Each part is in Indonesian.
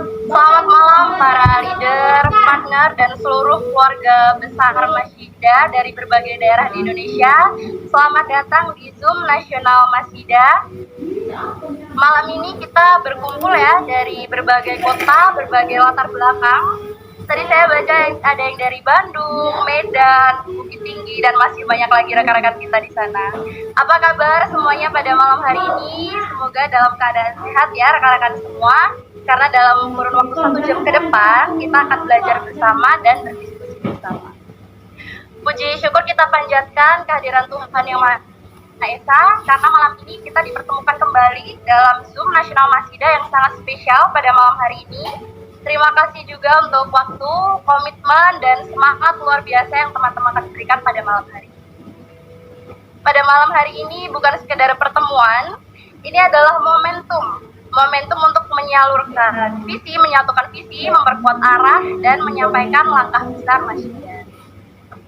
Selamat malam para leader, partner, dan seluruh keluarga besar Masjida dari berbagai daerah di Indonesia. Selamat datang di Zoom Nasional Masjida. Malam ini kita berkumpul ya dari berbagai kota, berbagai latar belakang. Tadi saya baca ada yang dari Bandung, Medan, Bukit Tinggi, dan masih banyak lagi rekan-rekan kita di sana. Apa kabar semuanya pada malam hari ini? Semoga dalam keadaan sehat ya rekan-rekan semua. Karena dalam kurun waktu 1 jam ke depan, kita akan belajar bersama dan berdiskusi bersama. Puji syukur kita panjatkan kehadiran Tuhan Yang Maha Esa, karena malam ini kita dipertemukan kembali dalam Zoom Nasional Masjida yang sangat spesial pada malam hari ini. Terima kasih juga untuk waktu, komitmen, dan semangat luar biasa yang teman-teman akan berikan pada malam hari ini. Pada malam hari ini bukan sekedar pertemuan, ini adalah momentum untuk menyalurkan visi, menyatukan visi, memperkuat arah, dan menyampaikan langkah besar Masjida.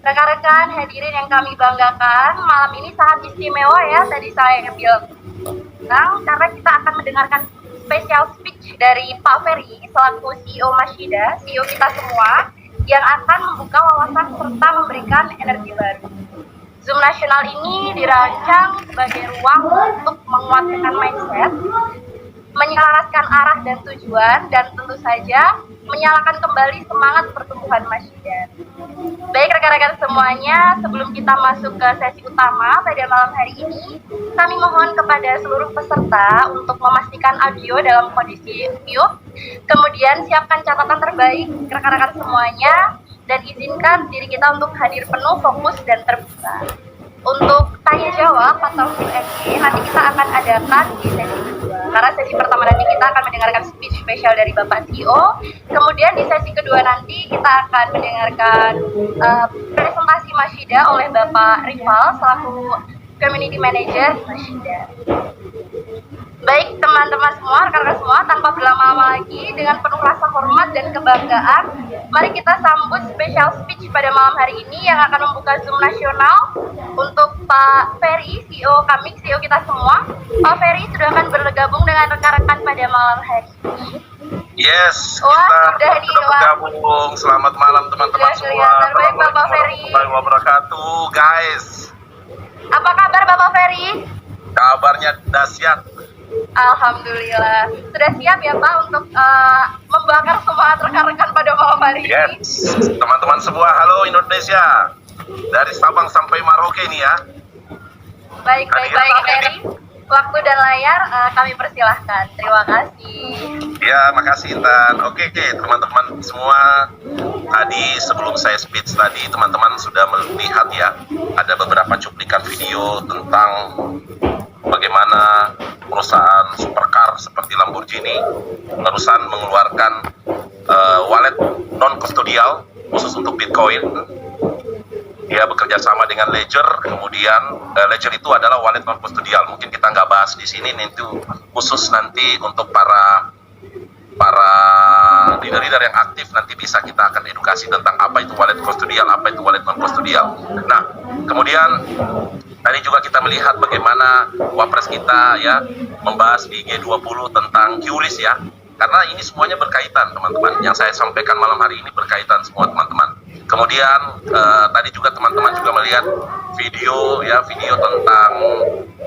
Rekan-rekan hadirin yang kami banggakan, malam ini sangat istimewa ya, tadi saya bilang, karena kita akan mendengarkan special speech dari Pak Ferry selaku CEO Masjida, CEO kita semua, yang akan membuka wawasan serta memberikan energi baru. Zoom Nasional ini dirancang sebagai ruang untuk menguatkan mindset, menyelaraskan arah dan tujuan, dan tentu saja menyalakan kembali semangat pertumbuhan Masjida. Baik rekan-rekan semuanya, sebelum kita masuk ke sesi utama pada malam hari ini, kami mohon kepada seluruh peserta untuk memastikan audio dalam kondisi mute, kemudian siapkan catatan terbaik rekan-rekan semuanya, dan izinkan diri kita untuk hadir penuh, fokus, dan terbuka. Untuk tanya jawab atau Q&A nanti kita akan adakan di sesi kedua. Karena sesi pertama nanti kita akan mendengarkan speech spesial dari Bapak CEO. Kemudian di sesi kedua nanti kita akan mendengarkan presentasi Masjida oleh Bapak Rival selaku Community Manager Masjida. Baik teman-teman semua, rekan-rekan semua, tanpa berlama-lama lagi, dengan penuh rasa hormat dan kebanggaan, mari kita sambut special speech pada malam hari ini yang akan membuka Zoom Nasional untuk Pak Ferry, CEO kami, CEO kita semua. Pak Ferry sudah akan bergabung dengan rekan-rekan pada malam hari ini. Yes, Wah, kita sudah bergabung. Selamat malam teman-teman semua. Baik Bapak Ferry. Assalamualaikum wabarakatuh, guys. Apa kabar Bapak Ferry? Kabarnya dahsyat. Alhamdulillah. Sudah siap ya Pak untuk membakar semangat rekan-rekan pada malam hari ini? Yes, teman-teman semua, halo Indonesia. Dari Sabang sampai Merauke nih ya. Baik Pak Ferry. Waktu dan layar kami persilahkan. Terima kasih. Ya, makasih Intan. Oke, teman-teman semua. Tadi sebelum saya speech tadi, teman-teman sudah melihat ya, ada beberapa cuplikan video tentang bagaimana perusahaan supercar seperti Lamborghini barusan mengeluarkan wallet non-kustodial khusus untuk Bitcoin. Dia bekerja sama dengan Ledger, kemudian Ledger itu adalah wallet non-kustodial. Mungkin kita nggak bahas di sini, itu khusus nanti untuk para leader-leader yang aktif, nanti bisa kita akan edukasi tentang apa itu wallet kustodial, apa itu wallet non-kustodial. Nah, kemudian tadi juga kita melihat bagaimana Wapres kita ya membahas di G20 tentang QRIS ya. Karena ini semuanya berkaitan teman-teman. Yang saya sampaikan malam hari ini berkaitan semua teman-teman. Kemudian tadi juga teman-teman juga melihat video tentang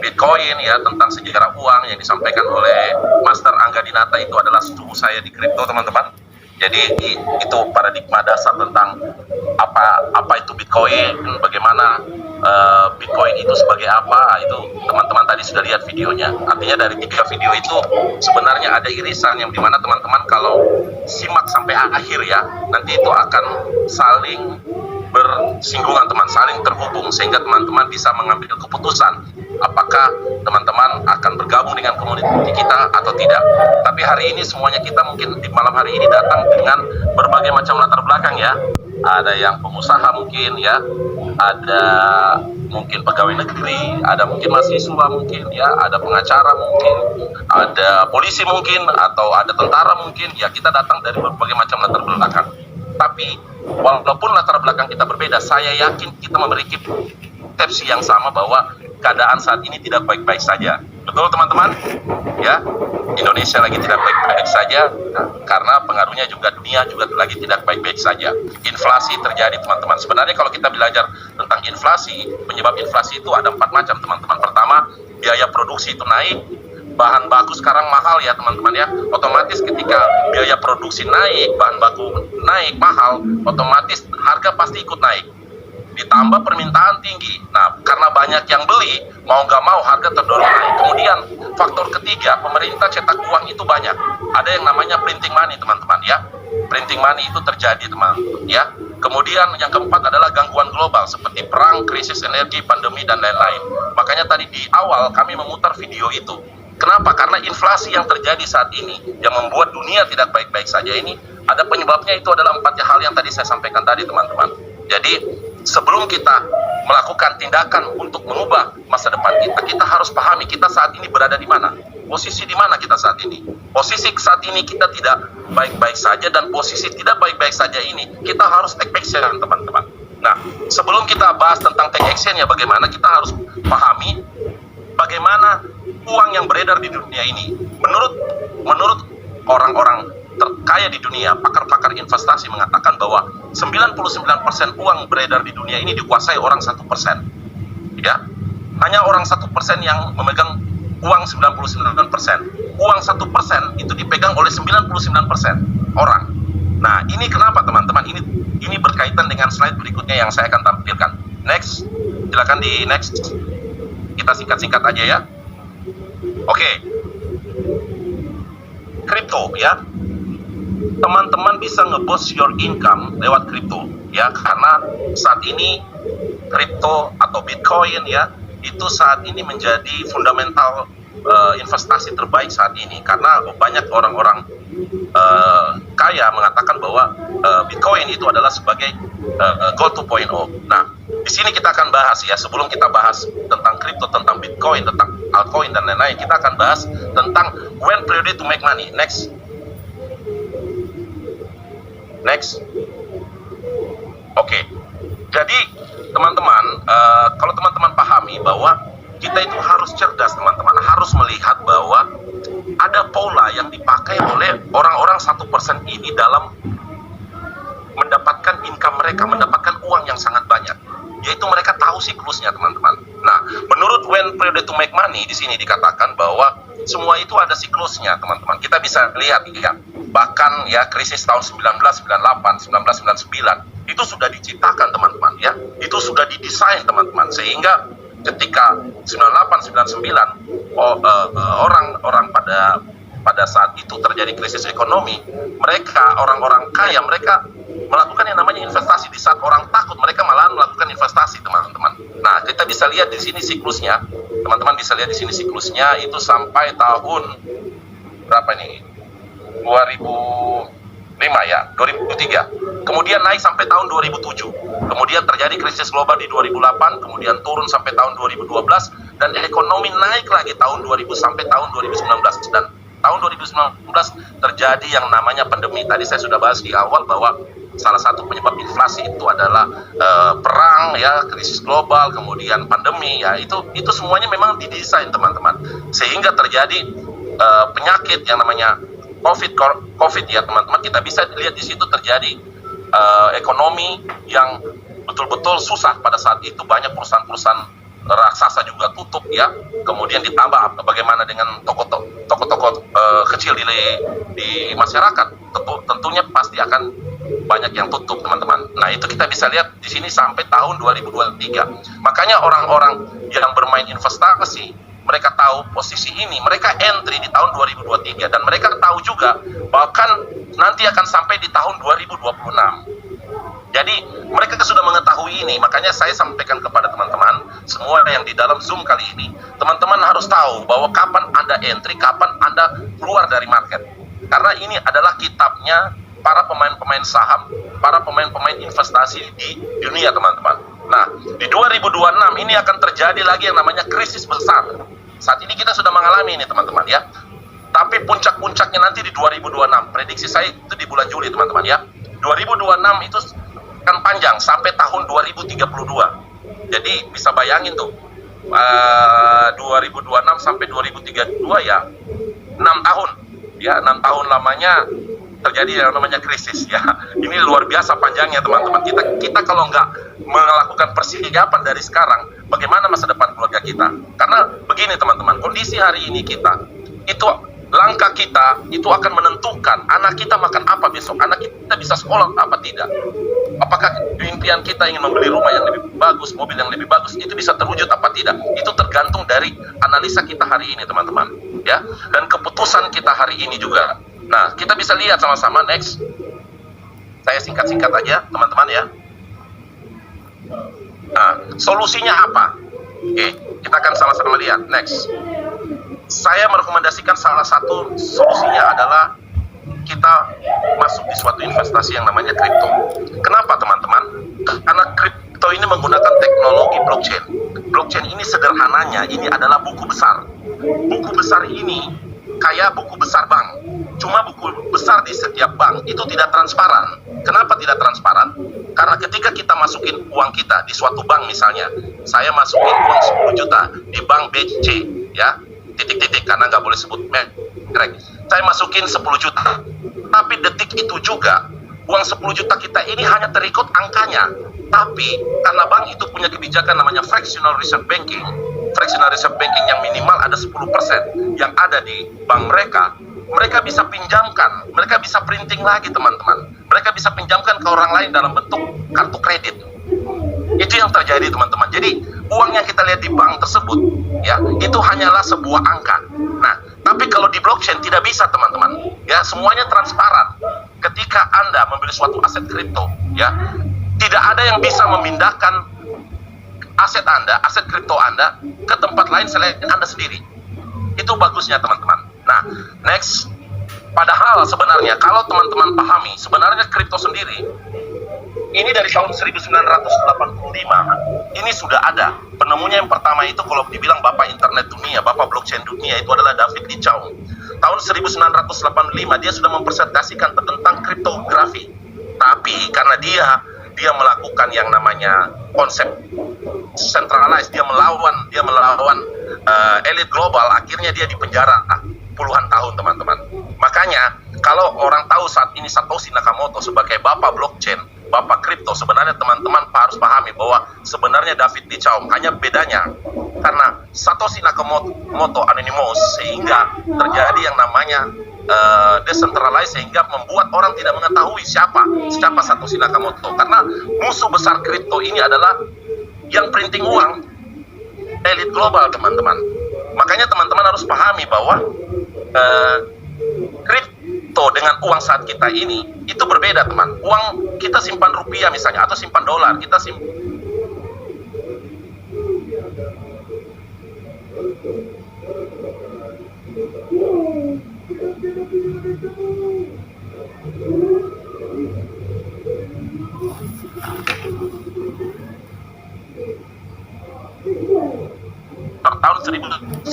Bitcoin ya, tentang sejarah uang yang disampaikan oleh Master Angga Dinata. Itu adalah suhu saya di kripto teman-teman. Jadi itu paradigma dasar tentang apa itu Bitcoin, bagaimana Bitcoin itu sebagai apa, itu teman-teman tadi sudah lihat videonya. Artinya dari 3 video itu sebenarnya ada irisan yang dimana teman-teman kalau simak sampai akhir ya, nanti itu akan saling bersinggungan saling terhubung, sehingga teman-teman bisa mengambil keputusan apakah teman-teman akan bergabung dengan komuniti kita atau tidak. Tapi hari ini semuanya kita mungkin di malam hari ini datang dengan berbagai macam latar belakang ya. Ada yang pengusaha mungkin ya, ada mungkin pegawai negeri, ada mungkin mahasiswa mungkin ya, ada pengacara mungkin, ada polisi mungkin, atau ada tentara mungkin ya. Kita datang dari berbagai macam latar belakang. Tapi walaupun latar belakang kita berbeda, saya yakin kita memiliki persepsi yang sama bahwa keadaan saat ini tidak baik-baik saja. Betul teman-teman? Ya, Indonesia lagi tidak baik-baik saja karena pengaruhnya juga dunia juga lagi tidak baik-baik saja. Inflasi terjadi teman-teman. Sebenarnya kalau kita belajar tentang inflasi, penyebab inflasi itu ada 4 macam teman-teman. Pertama, biaya produksi itu naik. Bahan baku sekarang mahal ya teman-teman ya. Otomatis ketika biaya produksi naik, bahan baku naik mahal, otomatis harga pasti ikut naik. Ditambah permintaan tinggi. Nah, karena banyak yang beli, mau nggak mau harga terdorong naik. Kemudian faktor ketiga, pemerintah cetak uang itu banyak. Ada yang namanya printing money teman-teman ya. Printing money itu terjadi teman-teman ya. Kemudian yang keempat adalah gangguan global seperti perang, krisis energi, pandemi dan lain-lain. Makanya tadi di awal kami memutar video itu. Kenapa? Karena inflasi yang terjadi saat ini yang membuat dunia tidak baik-baik saja ini, ada penyebabnya itu adalah 4 hal yang tadi saya sampaikan tadi teman-teman. Jadi sebelum kita melakukan tindakan untuk mengubah masa depan kita, kita harus pahami kita saat ini berada di mana. Posisi di mana kita saat ini? Posisi saat ini kita tidak baik-baik saja, dan posisi tidak baik-baik saja ini kita harus take action teman-teman. Nah, sebelum kita bahas tentang take action ya, bagaimana kita harus pahami bagaimana uang yang beredar di dunia ini. Menurut orang-orang terkaya di dunia, pakar-pakar investasi mengatakan bahwa 99% uang beredar di dunia ini dikuasai orang 1%. Ya, hanya orang 1% yang memegang uang 99%. Uang 1% itu dipegang oleh 99% orang. Nah, ini kenapa teman-teman? Ini berkaitan dengan slide berikutnya yang saya akan tampilkan. Next, silakan di next. Kita singkat-singkat aja ya. Oke. Kripto ya. Teman-teman bisa nge-boost your income lewat kripto ya, karena saat ini kripto atau Bitcoin ya, itu saat ini menjadi fundamental investasi terbaik saat ini, karena banyak orang-orang kaya mengatakan bahwa Bitcoin itu adalah sebagai gold 2.0. Nah, di sini kita akan bahas ya, sebelum kita bahas tentang kripto, tentang Bitcoin, tentang altcoin dan lain-lain, kita akan bahas tentang when period to make money. Next. Oke. Jadi teman-teman, kalau teman-teman pahami bahwa kita itu harus cerdas teman-teman, harus melihat bahwa ada pola yang dipakai oleh orang-orang 1% ini dalam mendapatkan income mereka, mendapatkan uang yang sangat banyak, yaitu mereka tahu siklusnya teman-teman. Nah, menurut when period to make money di sini dikatakan bahwa semua itu ada siklusnya teman-teman. Kita bisa lihat ya, bahkan ya krisis tahun 1998, 1999 itu sudah diciptakan teman-teman ya, itu sudah didesain teman-teman, sehingga ketika 98, 99 orang-orang pada saat itu terjadi krisis ekonomi, mereka orang-orang kaya mereka melakukan yang namanya investasi. Di saat orang takut, mereka malahan melakukan investasi teman-teman. Nah, kita bisa lihat di sini siklusnya, teman-teman bisa lihat di sini siklusnya itu sampai tahun berapa nih? 2005 ya, 2003. Kemudian naik sampai tahun 2007. Kemudian terjadi krisis global di 2008, kemudian turun sampai tahun 2012, dan ekonomi naik lagi tahun 2000 sampai tahun 2019. Dan tahun 2019 terjadi yang namanya pandemi. Tadi saya sudah bahas di awal bahwa salah satu penyebab inflasi itu adalah perang ya, krisis global, kemudian pandemi ya, itu semuanya memang didesain teman-teman, sehingga terjadi penyakit yang namanya COVID ya teman-teman. Kita bisa lihat di situ terjadi ekonomi yang betul-betul susah pada saat itu. Banyak perusahaan-perusahaan raksasa juga tutup ya. Kemudian ditambah bagaimana dengan toko-toko kecil di masyarakat, tentunya pasti akan banyak yang tutup teman-teman. Nah, itu kita bisa lihat di sini sampai tahun 2023. Makanya orang-orang yang bermain investasi, mereka tahu posisi ini, mereka entry di tahun 2023, dan mereka tahu juga bahkan nanti akan sampai di tahun 2026. Jadi mereka sudah mengetahui ini. Makanya saya sampaikan kepada teman-teman semua yang di dalam Zoom kali ini, teman-teman harus tahu bahwa kapan Anda entry, kapan Anda keluar dari market. Karena ini adalah kitabnya para pemain-pemain saham, para pemain-pemain investasi di dunia teman-teman. Nah, di 2026 ini akan terjadi lagi yang namanya krisis besar. Saat ini kita sudah mengalami ini teman-teman ya. Tapi puncak-puncaknya nanti di 2026. Prediksi saya itu di bulan Juli teman-teman ya. 2026 itu akan panjang sampai tahun 2032. Jadi bisa bayangin tuh, 2026 sampai 2032 ya 6 tahun ya, 6 tahun lamanya terjadi yang namanya krisis ya. Ini luar biasa panjangnya teman-teman. Kita kalau nggak melakukan persiapan dari sekarang, bagaimana masa depan keluarga kita? Karena begini teman-teman, kondisi hari ini kita itu, langkah kita itu akan menentukan anak kita makan apa besok, anak kita bisa sekolah apa tidak. Apakah impian kita ingin membeli rumah yang lebih bagus, mobil yang lebih bagus, itu bisa terwujud apa tidak? Itu tergantung dari analisa kita hari ini teman-teman ya, dan keputusan kita hari ini juga. Nah, kita bisa lihat sama-sama, next. Saya singkat-singkat aja teman-teman ya. Nah, solusinya apa? Oke, kita akan sama-sama lihat, next. Saya merekomendasikan salah satu solusinya adalah kita masuk di suatu investasi yang namanya kripto. Kenapa teman-teman? Karena kripto ini menggunakan teknologi blockchain. Blockchain ini sederhananya, ini adalah buku besar. Buku besar ini kayak buku besar bank. Cuma buku besar di setiap bank itu tidak transparan. Kenapa tidak transparan? Karena ketika kita masukin uang kita di suatu bank misalnya, saya masukin uang 10 juta di bank BC ya, titik-titik karena nggak boleh sebut merek. Saya masukin 10 juta. Tapi detik itu juga uang 10 juta kita ini hanya terikut angkanya. Tapi karena bank itu punya kebijakan namanya fractional reserve banking. Fractional reserve banking yang minimal ada 10% yang ada di bank mereka. Mereka bisa pinjamkan, mereka bisa printing lagi teman-teman. Mereka bisa pinjamkan ke orang lain dalam bentuk kartu kredit. Itu yang terjadi teman-teman. Jadi uang yang kita lihat di bank tersebut ya, itu hanyalah sebuah angka. Nah, tapi kalau di blockchain tidak bisa teman-teman. Ya, semuanya transparan. Ketika Anda membeli suatu aset kripto ya, tidak ada yang bisa memindahkan aset Anda, aset kripto Anda ke tempat lain selain Anda sendiri. Itu bagusnya teman-teman. Nah, next. Padahal sebenarnya kalau teman-teman pahami, sebenarnya kripto sendiri ini dari tahun 1985 ini sudah ada. Penemunya yang pertama itu kalau dibilang bapak internet dunia, bapak blockchain dunia, itu adalah David Lichau. Tahun 1985 dia sudah mempresentasikan tentang kriptografi. Tapi karena dia melakukan yang namanya konsep centralized, dia melawan elit global, akhirnya dia dipenjara puluhan tahun teman-teman. Makanya kalau orang tahu saat ini Satoshi Nakamoto sebagai bapak blockchain, bapak kripto, sebenarnya teman-teman harus pahami bahwa sebenarnya David Lichau, hanya bedanya karena Satoshi Nakamoto anonymous sehingga terjadi yang namanya decentralized, sehingga membuat orang tidak mengetahui siapa Satoshi Nakamoto. Karena musuh besar kripto ini adalah yang printing uang, elit global teman-teman. Makanya teman-teman harus pahami bahwa kripto dengan uang saat kita ini itu berbeda teman. Uang kita simpan rupiah misalnya atau simpan dolar, kita tahun 1980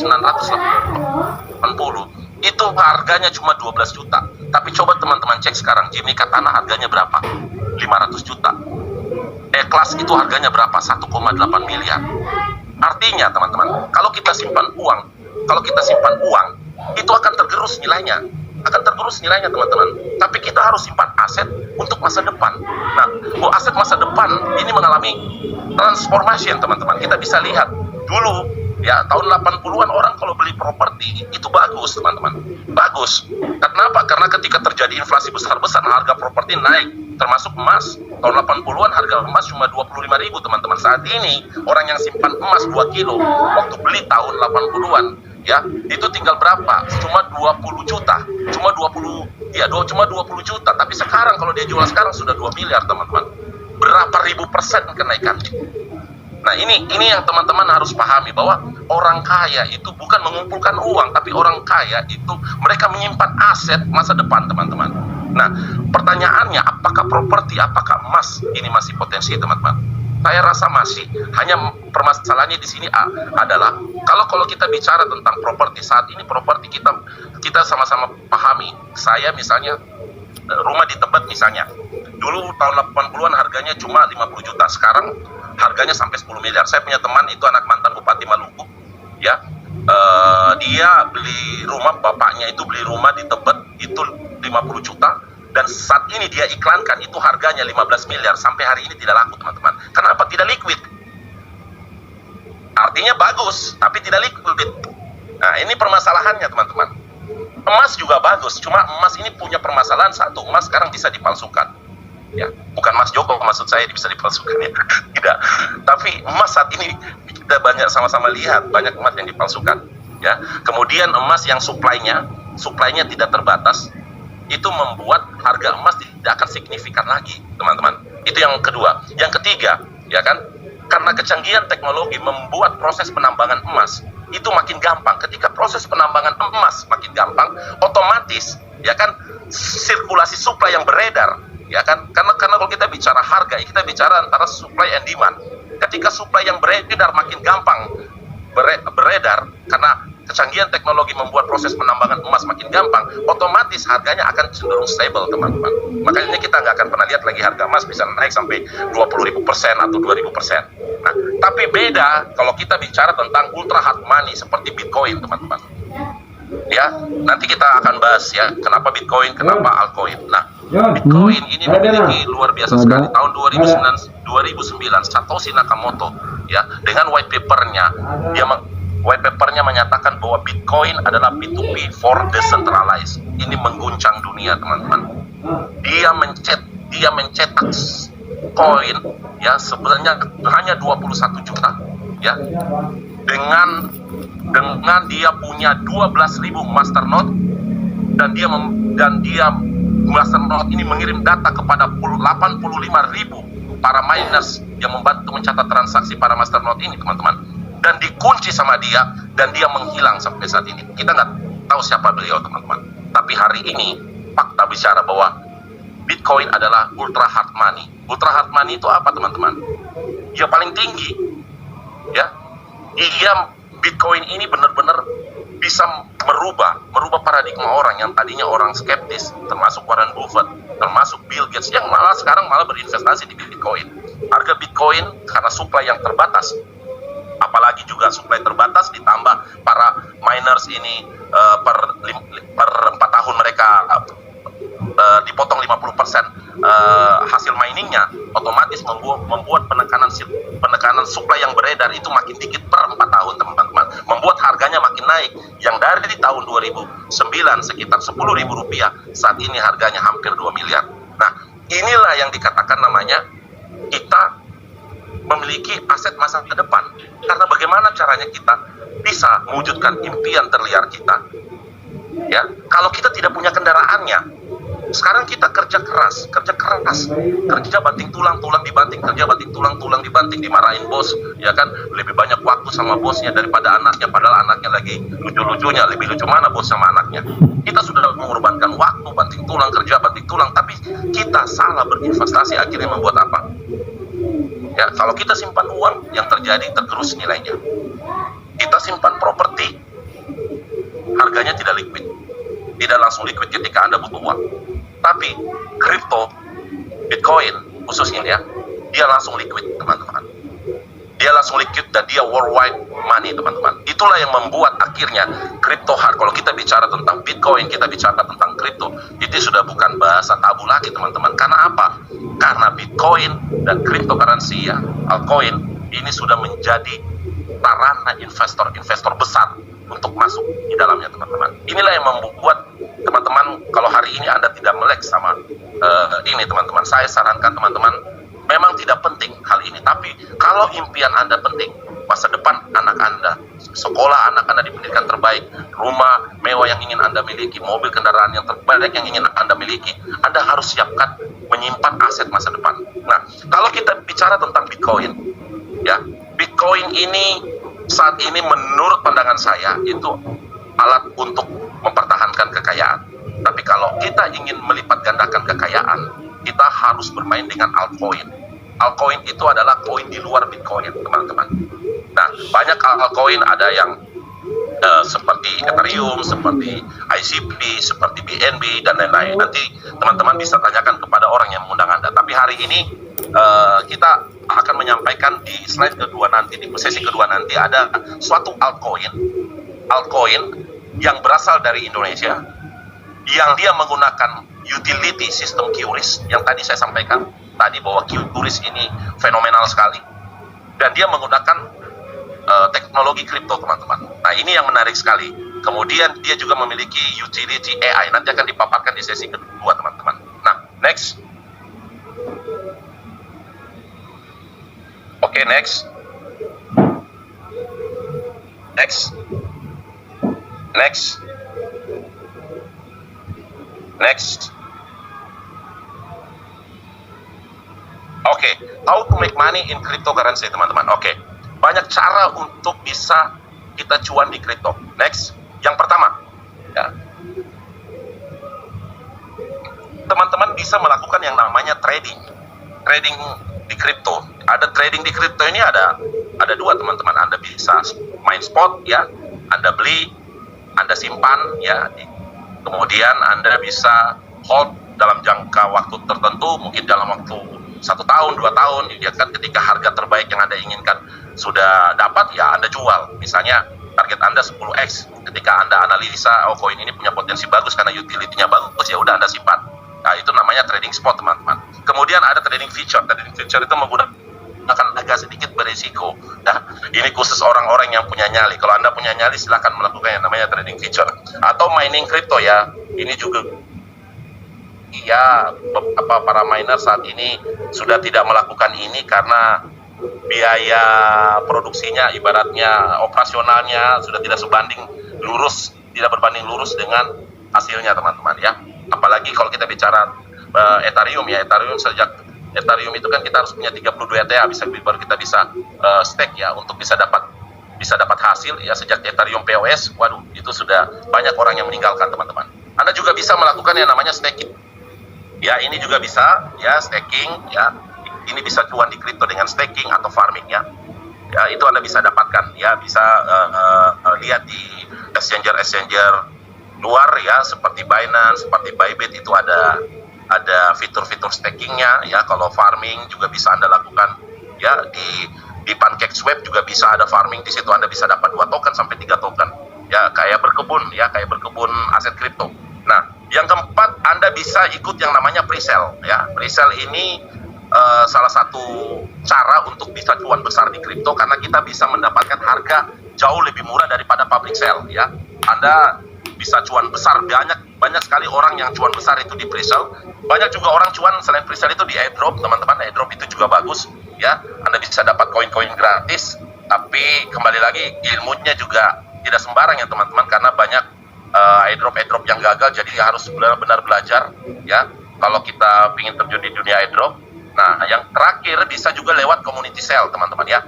itu harganya cuma 12 juta. Tapi coba teman-teman cek sekarang, Jimmy Katana harganya berapa? 500 juta. E-Class itu harganya berapa? 1,8 miliar. Artinya teman-teman, kalau kita simpan uang, itu akan tergerus nilainya. Teman-teman. Tapi kita harus simpan aset untuk masa depan. Nah, aset masa depan ini mengalami transformasi teman-teman. Kita bisa lihat dulu ya, tahun 80-an orang kalau beli properti itu bagus teman-teman, bagus. Kenapa? Karena ketika terjadi inflasi besar-besaran, harga properti naik, termasuk emas. Tahun 80-an harga emas cuma 25.000 teman-teman. Saat ini orang yang simpan emas 2 kilo waktu beli tahun 80-an ya, itu tinggal berapa? Cuma 20 juta. Cuma 20 juta. Tapi sekarang kalau dia jual sekarang sudah 2 miliar teman-teman. Berapa ribu persen kenaikan? Nah, ini yang teman-teman harus pahami, bahwa orang kaya itu bukan mengumpulkan uang, tapi orang kaya itu mereka menyimpan aset masa depan teman-teman. Nah, pertanyaannya, apakah properti, apakah emas ini masih potensi teman-teman? Saya rasa masih. Hanya permasalahannya di sini adalah kalau kita bicara tentang properti saat ini, properti kita sama-sama pahami. Saya misalnya rumah di Tebet misalnya, dulu tahun 80-an harganya cuma 50 juta, sekarang harganya sampai 10 miliar. Saya punya teman itu anak mantan Bupati Maluku, ya. Dia beli rumah, bapaknya itu beli rumah di Tebet itu 50 juta, dan saat ini dia iklankan itu harganya 15 miliar, sampai hari ini tidak laku, teman-teman. Kenapa? Tidak liquid. Artinya bagus, tapi tidak liquid. Nah, ini permasalahannya, teman-teman. Emas juga bagus, cuma emas ini punya permasalahan satu, emas sekarang bisa dipalsukan. Ya, bukan emas Joko maksud saya bisa dipalsukan, ya. Tidak. Tapi emas saat ini kita banyak sama-sama lihat banyak emas yang dipalsukan, ya. Kemudian emas yang suplainya tidak terbatas, itu membuat harga emas tidak akan signifikan lagi, teman-teman. Itu yang kedua. Yang ketiga, ya kan, karena kecanggihan teknologi membuat proses penambangan emas itu makin gampang. Ketika proses penambangan emas makin gampang, otomatis, ya kan, sirkulasi supply yang beredar, ya kan, karena kalau kita bicara harga, kita bicara antara supply and demand. Ketika supply yang beredar makin gampang beredar, karena kecanggihan teknologi membuat proses penambangan emas makin gampang, otomatis harganya akan cenderung stable, teman-teman. Makanya kita nggak akan pernah lihat lagi harga emas bisa naik sampai 20.000% atau 2.000%. Nah, tapi beda kalau kita bicara tentang ultra hard money seperti Bitcoin, teman-teman. Ya, nanti kita akan bahas ya, kenapa Bitcoin, kenapa altcoin. Nah, Bitcoin ini memiliki luar biasa sekali. Tahun 2009 Satoshi Nakamoto, ya, dengan white papernya menyatakan bahwa Bitcoin adalah P2P for decentralized. Ini mengguncang dunia, teman-teman. Dia mencetak koin, ya, sebenarnya hanya 21 juta, ya, dengan dia punya 12.000 masternode, dan dia masternode ini mengirim data kepada 85.000 para miners yang membantu mencatat transaksi para masternode ini, teman-teman, dan dikunci sama dia, dan dia menghilang sampai saat ini. Kita nggak tahu siapa beliau, teman-teman. Tapi hari ini fakta bicara bahwa Bitcoin adalah ultra hard money. Ultra hard money itu apa, teman-teman? Ya paling tinggi, ya. Bitcoin ini benar-benar bisa merubah paradigma orang yang tadinya orang skeptis, termasuk Warren Buffett, termasuk Bill Gates, yang sekarang malah berinvestasi di Bitcoin. Harga Bitcoin karena supply yang terbatas, apalagi juga supply terbatas ditambah para miners ini per 4 tahun mereka dipotong 50% hasil miningnya, otomatis membuat penekanan supply yang beredar itu makin dikit per 4 tahun, teman-teman, membuat harganya makin naik, yang dari di tahun 2009 sekitar Rp10.000, saat ini harganya hampir 2 miliar. Nah, inilah yang dikatakan namanya kita memiliki aset masa depan. Karena bagaimana caranya kita bisa mewujudkan impian terliar kita, ya, kalau kita tidak punya kendaraannya. Sekarang kita kerja keras, kerja banting tulang dibanting, dimarahin bos, ya kan, lebih banyak waktu sama bosnya daripada anaknya, padahal anaknya lagi lucu-lucunya, lebih lucu mana bos sama anaknya. Kita sudah mengorbankan waktu, banting tulang, tapi kita salah berinvestasi, akhirnya membuat apa? Ya, kalau kita simpan uang, yang terjadi tergerus nilainya. Kita simpan properti, harganya tidak liquid, tidak langsung liquid ketika Anda butuh uang. Tapi kripto, Bitcoin khususnya, ya, dia langsung liquid, teman-teman. Dia langsung liquid dan dia worldwide money, teman-teman. Itulah yang membuat akhirnya kripto hard. Kalau kita bicara tentang Bitcoin, kita bicara tentang kripto, itu sudah bukan bahasa tabu lagi, teman-teman. Karena apa? Karena Bitcoin dan cryptocurrency, ya, altcoin, ini sudah menjadi sarana investor besar untuk masuk di dalamnya, teman-teman. Inilah yang membuat teman-teman, kalau hari ini Anda tidak melek sama ini, teman-teman, saya sarankan teman-teman, memang tidak penting hal ini, tapi kalau impian Anda penting, masa depan anak Anda, sekolah anak Anda di pendidikan terbaik, rumah mewah yang ingin Anda miliki, mobil kendaraan yang terbaik yang ingin Anda miliki, Anda harus siapkan menyimpan aset masa depan. Nah, kalau kita bicara tentang Bitcoin, ya, Bitcoin ini saat ini menurut pandangan saya itu alat untuk mempertahankan kekayaan. Tapi kalau kita ingin melipat gandakan kekayaan, kita harus bermain dengan altcoin. Altcoin itu adalah koin di luar Bitcoin, teman-teman. Nah, banyak altcoin, ada yang seperti Ethereum, seperti ICP, seperti BNB, dan lain-lain. Nanti teman-teman bisa tanyakan kepada orang yang mengundang Anda. Tapi hari ini kita akan menyampaikan di slide kedua nanti, di sesi kedua nanti, ada suatu altcoin yang berasal dari Indonesia, yang dia menggunakan utility sistem QRIS yang tadi saya sampaikan tadi, bahwa QRIS ini fenomenal sekali, dan dia menggunakan teknologi kripto, teman-teman. Nah, ini yang menarik sekali. Kemudian dia juga memiliki utility AI, nanti akan dipaparkan di sesi kedua, teman-teman. Nah, next. Oke, next. Oke, how to make money in cryptocurrency, teman-teman. Oke, banyak cara untuk bisa kita cuan di kripto. Next, yang pertama, ya, teman-teman bisa melakukan yang namanya trading di kripto. Ada trading di kripto ini ada dua, teman-teman. Anda bisa main spot, ya, Anda beli, Anda simpan, ya, kemudian Anda bisa hold dalam jangka waktu tertentu, mungkin dalam waktu 1 tahun, 2 tahun, ya kan. Ketika harga terbaik yang Anda inginkan sudah dapat, ya Anda jual. Misalnya target Anda 10x, ketika Anda analisa, oh, koin ini punya potensi bagus karena utility-nya bagus, ya udah Anda simpan. Nah, itu namanya trading spot, teman-teman. Kemudian ada trading future. Trading future itu menggunakan agak sedikit berisiko. Nah, ini khusus orang-orang yang punya nyali. Kalau Anda punya nyali, silahkan melakukan yang namanya trading future. Atau mining crypto, ya. Ini juga, ya, beberapa para miner saat ini sudah tidak melakukan ini karena biaya produksinya, ibaratnya operasionalnya sudah tidak berbanding lurus dengan hasilnya, teman-teman, ya. Apalagi kalau kita bicara Ethereum, ya. Sejak Ethereum itu kan kita harus punya 32 ETH baru kita bisa stake, ya, untuk bisa dapat hasil, ya. Sejak Ethereum POS, waduh, itu sudah banyak orang yang meninggalkan, teman-teman. Anda juga bisa melakukan yang namanya staking. Ya, ini juga bisa, ya, staking, ya. Ini bisa cuan di kripto dengan staking atau farming, ya. Ya, itu Anda bisa dapatkan, ya. Bisa lihat di exchanger luar, ya, seperti Binance, seperti Bybit, itu ada fitur-fitur stakingnya, ya. Kalau farming juga bisa Anda lakukan, ya. Di PancakeSwap juga bisa ada farming, di situ Anda bisa dapat 2 token sampai 3 token, ya, kayak berkebun aset kripto. Nah, yang keempat, Anda bisa ikut yang namanya pre-sale, ya. Pre-sale ini salah satu cara untuk bisa cuan besar di kripto, karena kita bisa mendapatkan harga jauh lebih murah daripada public sale, ya. Anda bisa cuan besar, banyak sekali orang yang cuan besar itu di pre-sale. Banyak juga orang cuan selain pre-sale itu di airdrop, teman-teman. Airdrop itu juga bagus, ya. Anda bisa dapat koin-koin gratis, tapi kembali lagi ilmunya juga tidak sembarang, ya, teman-teman, karena banyak airdrop yang gagal, jadi harus benar-benar belajar, ya, kalau kita ingin terjun di dunia airdrop. Nah, yang terakhir bisa juga lewat community sale, teman-teman, ya.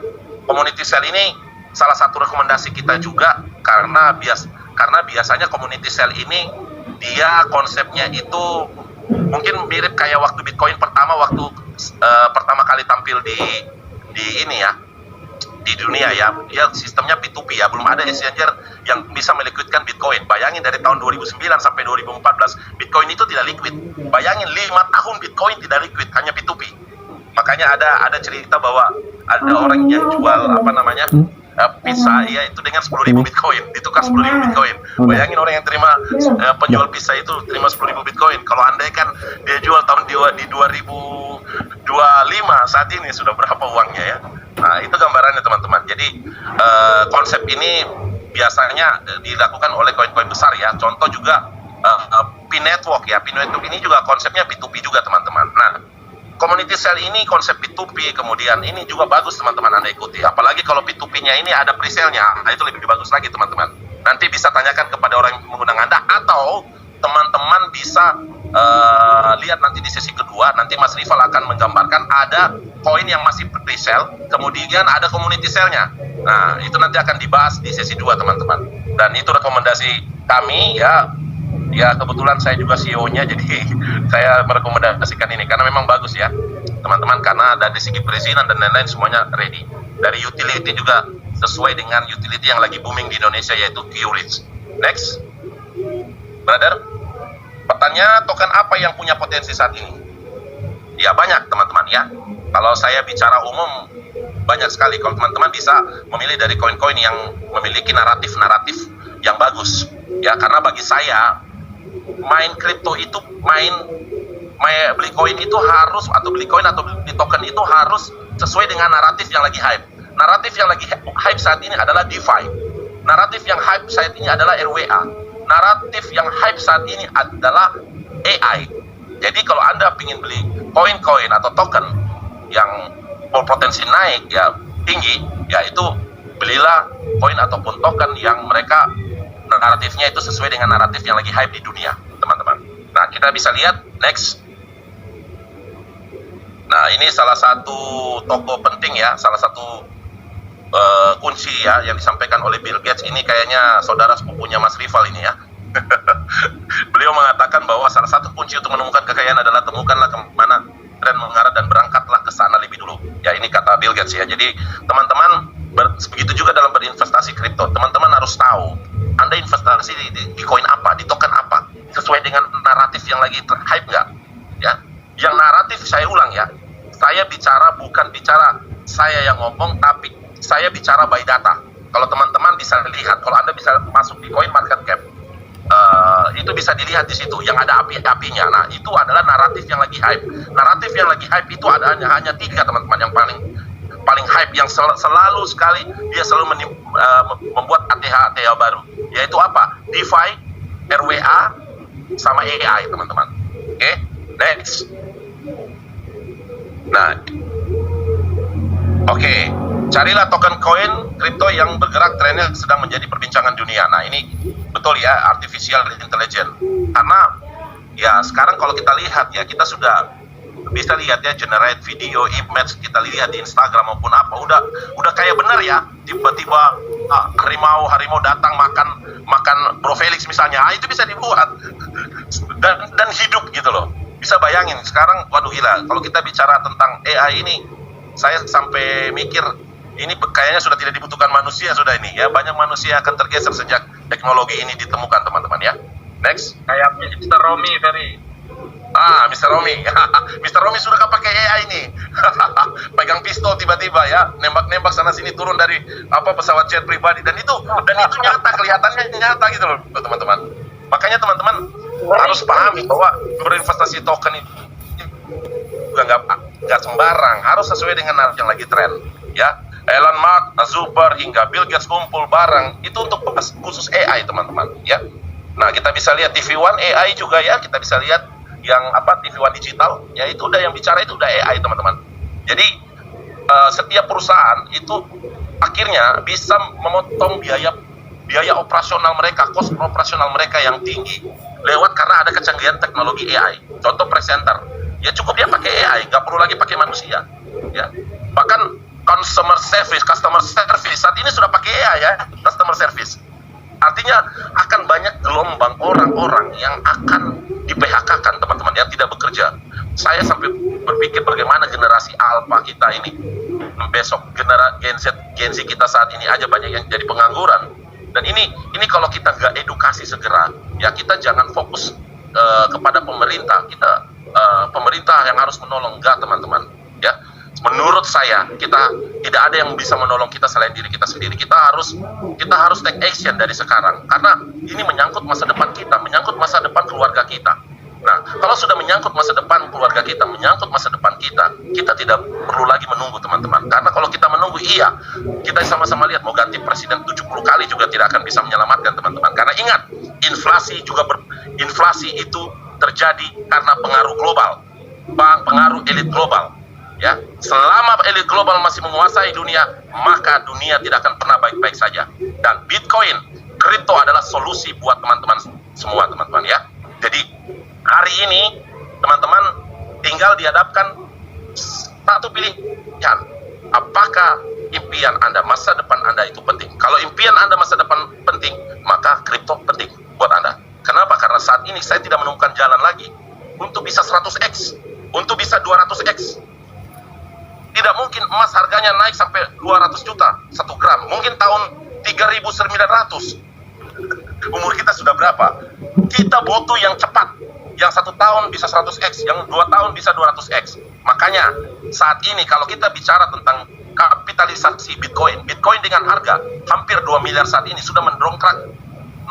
Community sale ini salah satu rekomendasi kita juga, karena biasanya community sale ini dia konsepnya itu mungkin mirip kayak waktu Bitcoin pertama kali tampil di ini, ya, di dunia, ya. Dia sistemnya P2P, ya. Belum ada exchanger yang bisa meliquidkan Bitcoin. Bayangin dari tahun 2009 sampai 2014 Bitcoin itu tidak liquid. Bayangin 5 tahun Bitcoin tidak liquid, hanya P2P. Makanya ada cerita bahwa ada orang yang jual pizza, ya, itu dengan 10.000 Bitcoin, ditukar 10.000 Bitcoin. Bayangin orang yang terima penjual pizza itu terima 10.000 Bitcoin. Kalau andai kan dia jual tahun di 2025, saat ini sudah berapa uangnya, ya. Nah, itu gambarannya, teman-teman. Jadi konsep ini biasanya dilakukan oleh koin-koin besar, ya. Contoh juga P-Network, ya. P-Network ini juga konsepnya P2P juga, teman-teman. Nah, community sale ini konsep P2P, kemudian ini juga bagus, teman-teman, Anda ikuti. Apalagi kalau P2P-nya ini ada pre-sale-nya, nah, itu lebih bagus lagi, teman-teman. Nanti bisa tanyakan kepada orang yang mengundang Anda, atau teman-teman bisa lihat nanti di sesi kedua, nanti Mas Rival akan menggambarkan ada koin yang masih pre-sale, kemudian ada community sale-nya. Nah, itu nanti akan dibahas di sesi 2, teman-teman. Dan itu rekomendasi kami, ya. Ya, kebetulan saya juga CEO-nya, jadi saya merekomendasikan ini karena memang bagus, ya, teman-teman, karena dari segi perizinan dan lain-lain semuanya ready. Dari utility juga sesuai dengan utility yang lagi booming di Indonesia, yaitu QRIS. Next, brother. Pertanyaan, token apa yang punya potensi saat ini? Ya, banyak, teman-teman, ya. Kalau saya bicara umum, banyak sekali. Kalau teman-teman bisa memilih dari koin-koin yang memiliki naratif-naratif yang bagus. Ya, karena bagi saya, main kripto itu beli koin itu harus, atau beli koin atau beli token itu harus sesuai dengan naratif yang lagi hype. Naratif yang lagi hype saat ini adalah DeFi. Naratif yang hype saat ini adalah RWA. Naratif yang hype saat ini adalah AI. Jadi kalau Anda ingin beli koin-koin atau token yang berpotensi naik ya tinggi, ya itu belilah koin ataupun token yang mereka naratifnya itu sesuai dengan naratif yang lagi hype di dunia, teman-teman. Nah, kita bisa lihat next. Nah, ini salah satu toko penting ya, salah satu kunci ya yang disampaikan oleh Bill Gates. Ini kayaknya saudara sepupunya Mas Rival ini ya. Beliau mengatakan bahwa salah satu kunci untuk menemukan kekayaan adalah temukanlah kemana tren mengarah dan berangkatlah ke sana lebih dulu. Ya, ini kata Bill Gates ya. Jadi teman-teman, begitu juga dalam berinvestasi kripto, teman-teman harus tahu Anda investasi di koin apa, di token apa, sesuai dengan naratif yang lagi hype nggak? Ya, yang naratif, saya ulang ya, saya bicara bukan bicara saya yang ngomong, tapi saya bicara by data. Kalau teman-teman bisa lihat, kalau Anda bisa masuk di Coin Market Cap, itu bisa dilihat di situ yang ada api-apinya. Nah, itu adalah naratif yang lagi hype. Naratif yang lagi hype itu ada hanya 3, teman-teman, yang paling hype, yang selalu sekali dia selalu membuat ATH baru, yaitu apa? DeFi, RWA, sama AI, teman-teman. Oke, next. Nah, oke, carilah token koin kripto yang bergerak, trennya sedang menjadi perbincangan dunia. Nah, ini betul ya, artificial intelligence. Karena ya sekarang kalau kita lihat ya, kita sudah bisa lihat ya, generate video, image, kita lihat di Instagram maupun apa, udah kayak benar ya. Tiba-tiba harimau datang makan Bro Felix misalnya, itu bisa dibuat dan hidup gitu loh. Bisa bayangin sekarang, waduh gila. Kalau kita bicara tentang AI ini, saya sampai mikir ini kayaknya sudah tidak dibutuhkan manusia sudah ini ya. Banyak manusia akan tergeser sejak teknologi ini ditemukan, teman-teman ya. Next. Kayak Mr. Romi tadi. Mr. Romi. Mr. Romi sudah pakai AI ini. Pegang pistol tiba-tiba ya, nembak-nembak sana sini, turun dari pesawat jet pribadi, dan itu nyata, kelihatannya nyata gitu loh, teman-teman. Makanya teman-teman harus pahami bahwa berinvestasi token itu juga nggak sembarang, harus sesuai dengan yang lagi tren ya. Elon Musk, Zuber, hingga Bill Gates kumpul bareng itu untuk khusus AI, teman-teman ya. Nah, kita bisa lihat TV One AI juga ya, kita bisa lihat yang TV One digital ya, itu udah yang bicara itu udah AI, teman-teman. Jadi setiap perusahaan itu akhirnya bisa memotong biaya operasional mereka, cost operasional mereka yang tinggi lewat karena ada kecanggihan teknologi AI. Contoh presenter, ya cukup dia pakai AI, nggak perlu lagi pakai manusia. Ya, bahkan customer service saat ini sudah pakai AI ya, customer service. Artinya akan banyak gelombang orang-orang yang akan di-PHK-kan, teman-teman, yang tidak bekerja. Saya sampai berpikir bagaimana generasi Alpha kita ini, besok Gen Z kita saat ini aja banyak yang jadi pengangguran. Dan ini kalau kita nggak edukasi segera, ya kita jangan fokus kepada pemerintah. Pemerintah yang harus menolong, enggak, teman-teman. Ya, menurut saya kita tidak ada yang bisa menolong kita selain diri kita sendiri. Kita harus take action dari sekarang, karena ini menyangkut masa depan kita, menyangkut masa depan keluarga kita. Nah, kalau sudah menyangkut masa depan keluarga kita, menyangkut masa depan kita tidak perlu lagi menunggu, teman-teman. Karena kalau kita menunggu, iya, kita sama-sama lihat mau ganti presiden 70 kali juga tidak akan bisa menyelamatkan, teman-teman. Karena ingat, inflasi itu terjadi karena pengaruh global, pengaruh elit global. Ya, selama elit global masih menguasai dunia, maka dunia tidak akan pernah baik-baik saja. Dan Bitcoin, kripto adalah solusi buat teman-teman semua, teman-teman ya. Jadi hari ini teman-teman tinggal dihadapkan satu pilihan. Apakah impian Anda, masa depan Anda itu penting? Kalau impian Anda masa depan penting, maka kripto penting buat Anda. Kenapa? Karena saat ini saya tidak menemukan jalan lagi untuk bisa 100x, untuk bisa 200x. Tidak mungkin emas harganya naik sampai 200 juta 1 gram. Mungkin tahun 3900. Umur kita sudah berapa? Kita butuh yang cepat, yang 1 tahun bisa 100x, yang 2 tahun bisa 200x. Makanya saat ini kalau kita bicara tentang kapitalisasi Bitcoin dengan harga hampir 2 miliar saat ini sudah mendongkrak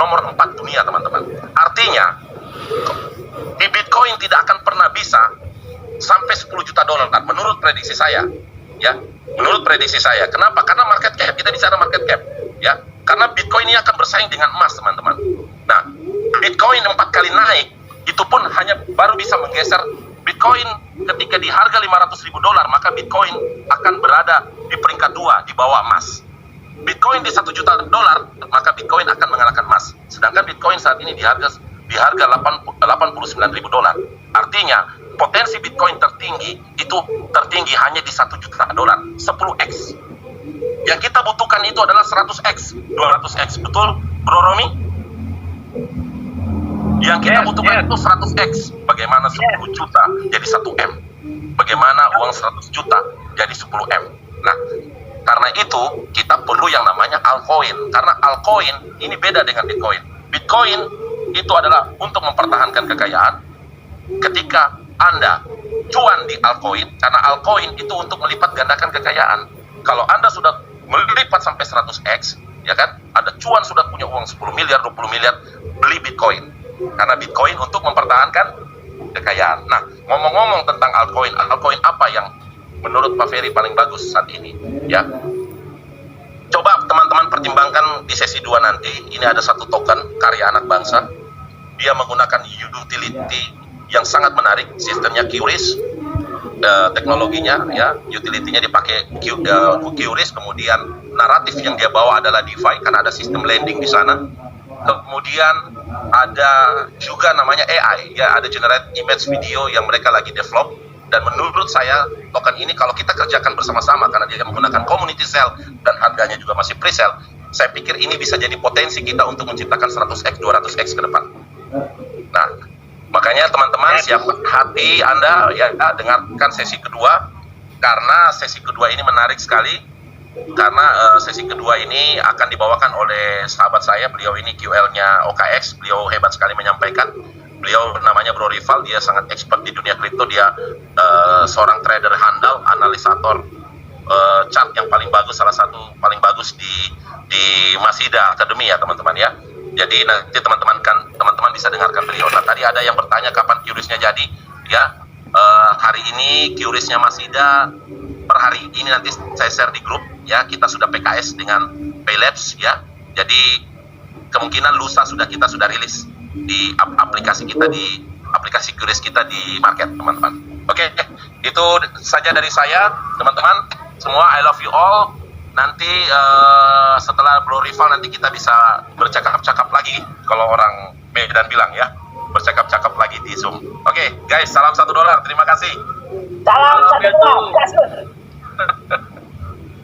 nomor 4 dunia, teman-teman. Artinya di Bitcoin tidak akan pernah bisa sampai 10 juta dolar menurut prediksi saya, ya. Menurut prediksi saya. Kenapa? Karena market cap, kita bicara market cap, ya. Karena Bitcoin ini akan bersaing dengan emas, teman-teman. Nah, Bitcoin 4 kali naik, itu pun hanya baru bisa menggeser Bitcoin ketika di harga 500.000 dolar, maka Bitcoin akan berada di peringkat 2 di bawah emas. Bitcoin di 1 juta dolar, maka Bitcoin akan mengalahkan emas. Sedangkan Bitcoin saat ini di harga 89.000 dolar. Artinya potensi Bitcoin tertinggi hanya di 1 juta dolar, 10x. Yang kita butuhkan itu adalah 100x, 200x. Betul, Bro Romi? Yang kita butuhkan itu 100x. Bagaimana 10 juta jadi 1M? Bagaimana uang 100 juta jadi 10M? Nah, karena itu kita perlu yang namanya altcoin. Karena altcoin ini beda dengan Bitcoin. Bitcoin itu adalah untuk mempertahankan kekayaan. Ketika Anda cuan di altcoin, karena altcoin itu untuk melipat gandakan kekayaan. Kalau Anda sudah melipat sampai 100x, ya kan? Ada cuan, sudah punya uang 10 miliar, 20 miliar, beli Bitcoin. Karena Bitcoin untuk mempertahankan kekayaan. Nah, ngomong-ngomong tentang altcoin apa yang menurut Pak Ferry paling bagus saat ini, ya? Coba teman-teman pertimbangkan di sesi 2 nanti. Ini ada satu token karya anak bangsa. Dia menggunakan utility yang sangat menarik, sistemnya QRIS, teknologinya, ya, utility-nya dipakai QRIS, kemudian naratif yang dia bawa adalah DeFi karena ada sistem lending di sana. Kemudian ada juga namanya AI, ya, ada generate image video yang mereka lagi develop. Dan menurut saya token ini kalau kita kerjakan bersama-sama, karena dia menggunakan community sale dan harganya juga masih pre-sale, saya pikir ini bisa jadi potensi kita untuk menciptakan 100x, 200x ke depan. Nah, makanya teman-teman siapkan hati Anda, ya, dengarkan sesi kedua, karena sesi kedua ini menarik sekali. Karena sesi kedua ini akan dibawakan oleh sahabat saya, beliau ini QL-nya OKX, beliau hebat sekali menyampaikan. Beliau namanya Bro Rival, dia sangat expert di dunia kripto, dia seorang trader handal, analisator chart yang paling bagus, salah satu paling bagus di Masida Academy, ya teman-teman, ya. Jadi nanti teman-teman bisa dengarkan beliau. Nah, tadi ada yang bertanya kapan QRIS-nya jadi, ya. Hari ini QRIS-nya Masida per hari ini nanti saya share di grup, ya. Kita sudah PKS dengan Paylabs, ya. Jadi kemungkinan lusa kita sudah rilis di aplikasi kita, di aplikasi QRIS kita di market, teman-teman. Oke, itu saja dari saya, teman-teman semua. I love you all. Nanti setelah Bro Rival nanti kita bisa bercakap-cakap lagi, kalau orang Medan bilang, ya, bercakap-cakap lagi di Zoom. Oke, guys, salam $1. Terima kasih. Salam $1.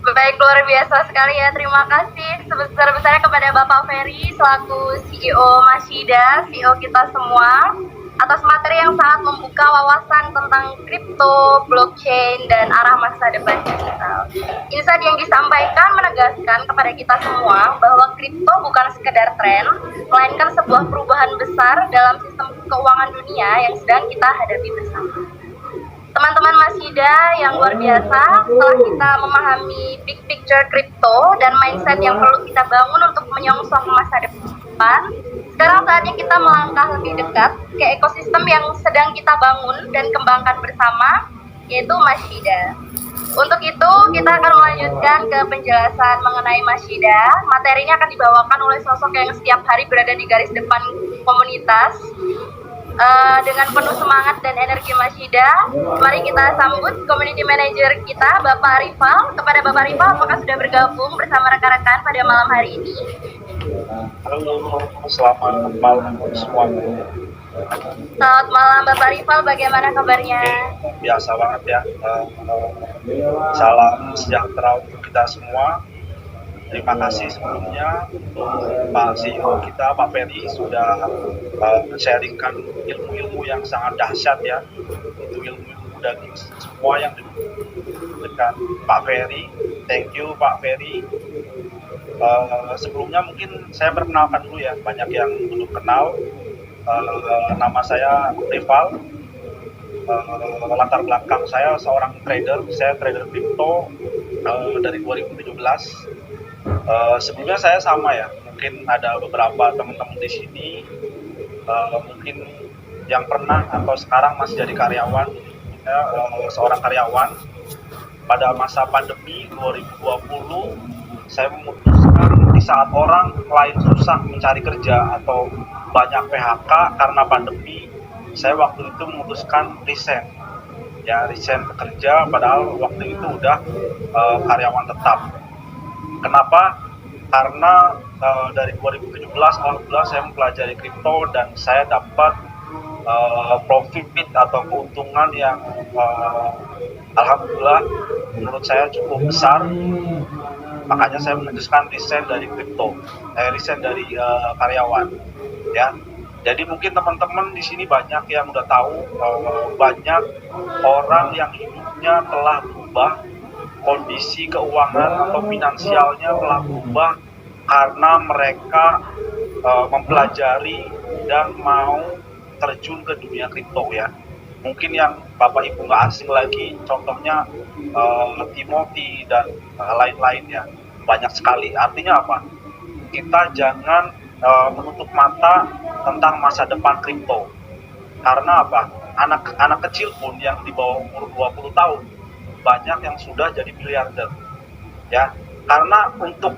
Baik, luar biasa sekali, ya. Terima kasih sebesar-besarnya kepada Bapak Ferry selaku CEO Masida, CEO kita semua, atas materi yang sangat membuka wawasan tentang kripto, blockchain, dan arah masa depan digital. Insight yang disampaikan menegaskan kepada kita semua bahwa kripto bukan sekedar tren, melainkan sebuah perubahan besar dalam sistem keuangan dunia yang sedang kita hadapi bersama. Teman-teman Masida yang luar biasa, setelah kita memahami big picture kripto dan mindset yang perlu kita bangun untuk menyongsong masa depan, sekarang saatnya kita melangkah lebih dekat ke ekosistem yang sedang kita bangun dan kembangkan bersama, yaitu Masida. Untuk itu, kita akan melanjutkan ke penjelasan mengenai Masida. Materi ini akan dibawakan oleh sosok yang setiap hari berada di garis depan komunitas. Dengan penuh semangat dan energi Masida, mari kita sambut community manager kita, Bapak Rival. Kepada Bapak Rival, apakah sudah bergabung bersama rekan-rekan pada malam hari ini? Halo, selamat malam semuanya. Selamat malam Bapak Rival, bagaimana kabarnya? Biasa banget, ya. Salam sejahtera untuk kita semua. Terima kasih sebelumnya Pak CEO kita, Pak Ferry, sudah sharingkan ilmu-ilmu yang sangat dahsyat, ya. Itu ilmu-ilmu dari semua yang dengan Pak Ferry. Thank you Pak Ferry. Sebelumnya mungkin saya perkenalkan dulu, ya, banyak yang belum kenal. Nama saya Rival. Latar belakang saya seorang trader. Saya trader kripto dari 2017. Sebelumnya saya sama ya. Mungkin ada beberapa teman-teman di sini mungkin yang pernah atau sekarang masih jadi karyawan. Seorang karyawan. Pada masa pandemi 2020, saya memutuskan di saat orang lain susah mencari kerja atau banyak PHK karena pandemi, saya waktu itu memutuskan resign bekerja, padahal waktu itu udah karyawan tetap. Kenapa? Karena dari 2017 alhamdulillah saya mempelajari kripto dan saya dapat profit atau keuntungan yang alhamdulillah menurut saya cukup besar. Makanya saya memutuskan resign dari karyawan ya. Jadi mungkin teman-teman di sini banyak yang udah tahu banyak orang yang hidupnya telah berubah, kondisi keuangan atau finansialnya telah berubah karena mereka mempelajari dan mau terjun ke dunia kripto ya. Mungkin yang Bapak Ibu nggak asing lagi, contohnya Timothy dan lain-lain ya, banyak sekali. Artinya apa? Kita jangan menutup mata tentang masa depan kripto. Karena apa? Anak kecil pun yang di bawah umur 20 tahun banyak yang sudah jadi miliarder. Ya, karena untuk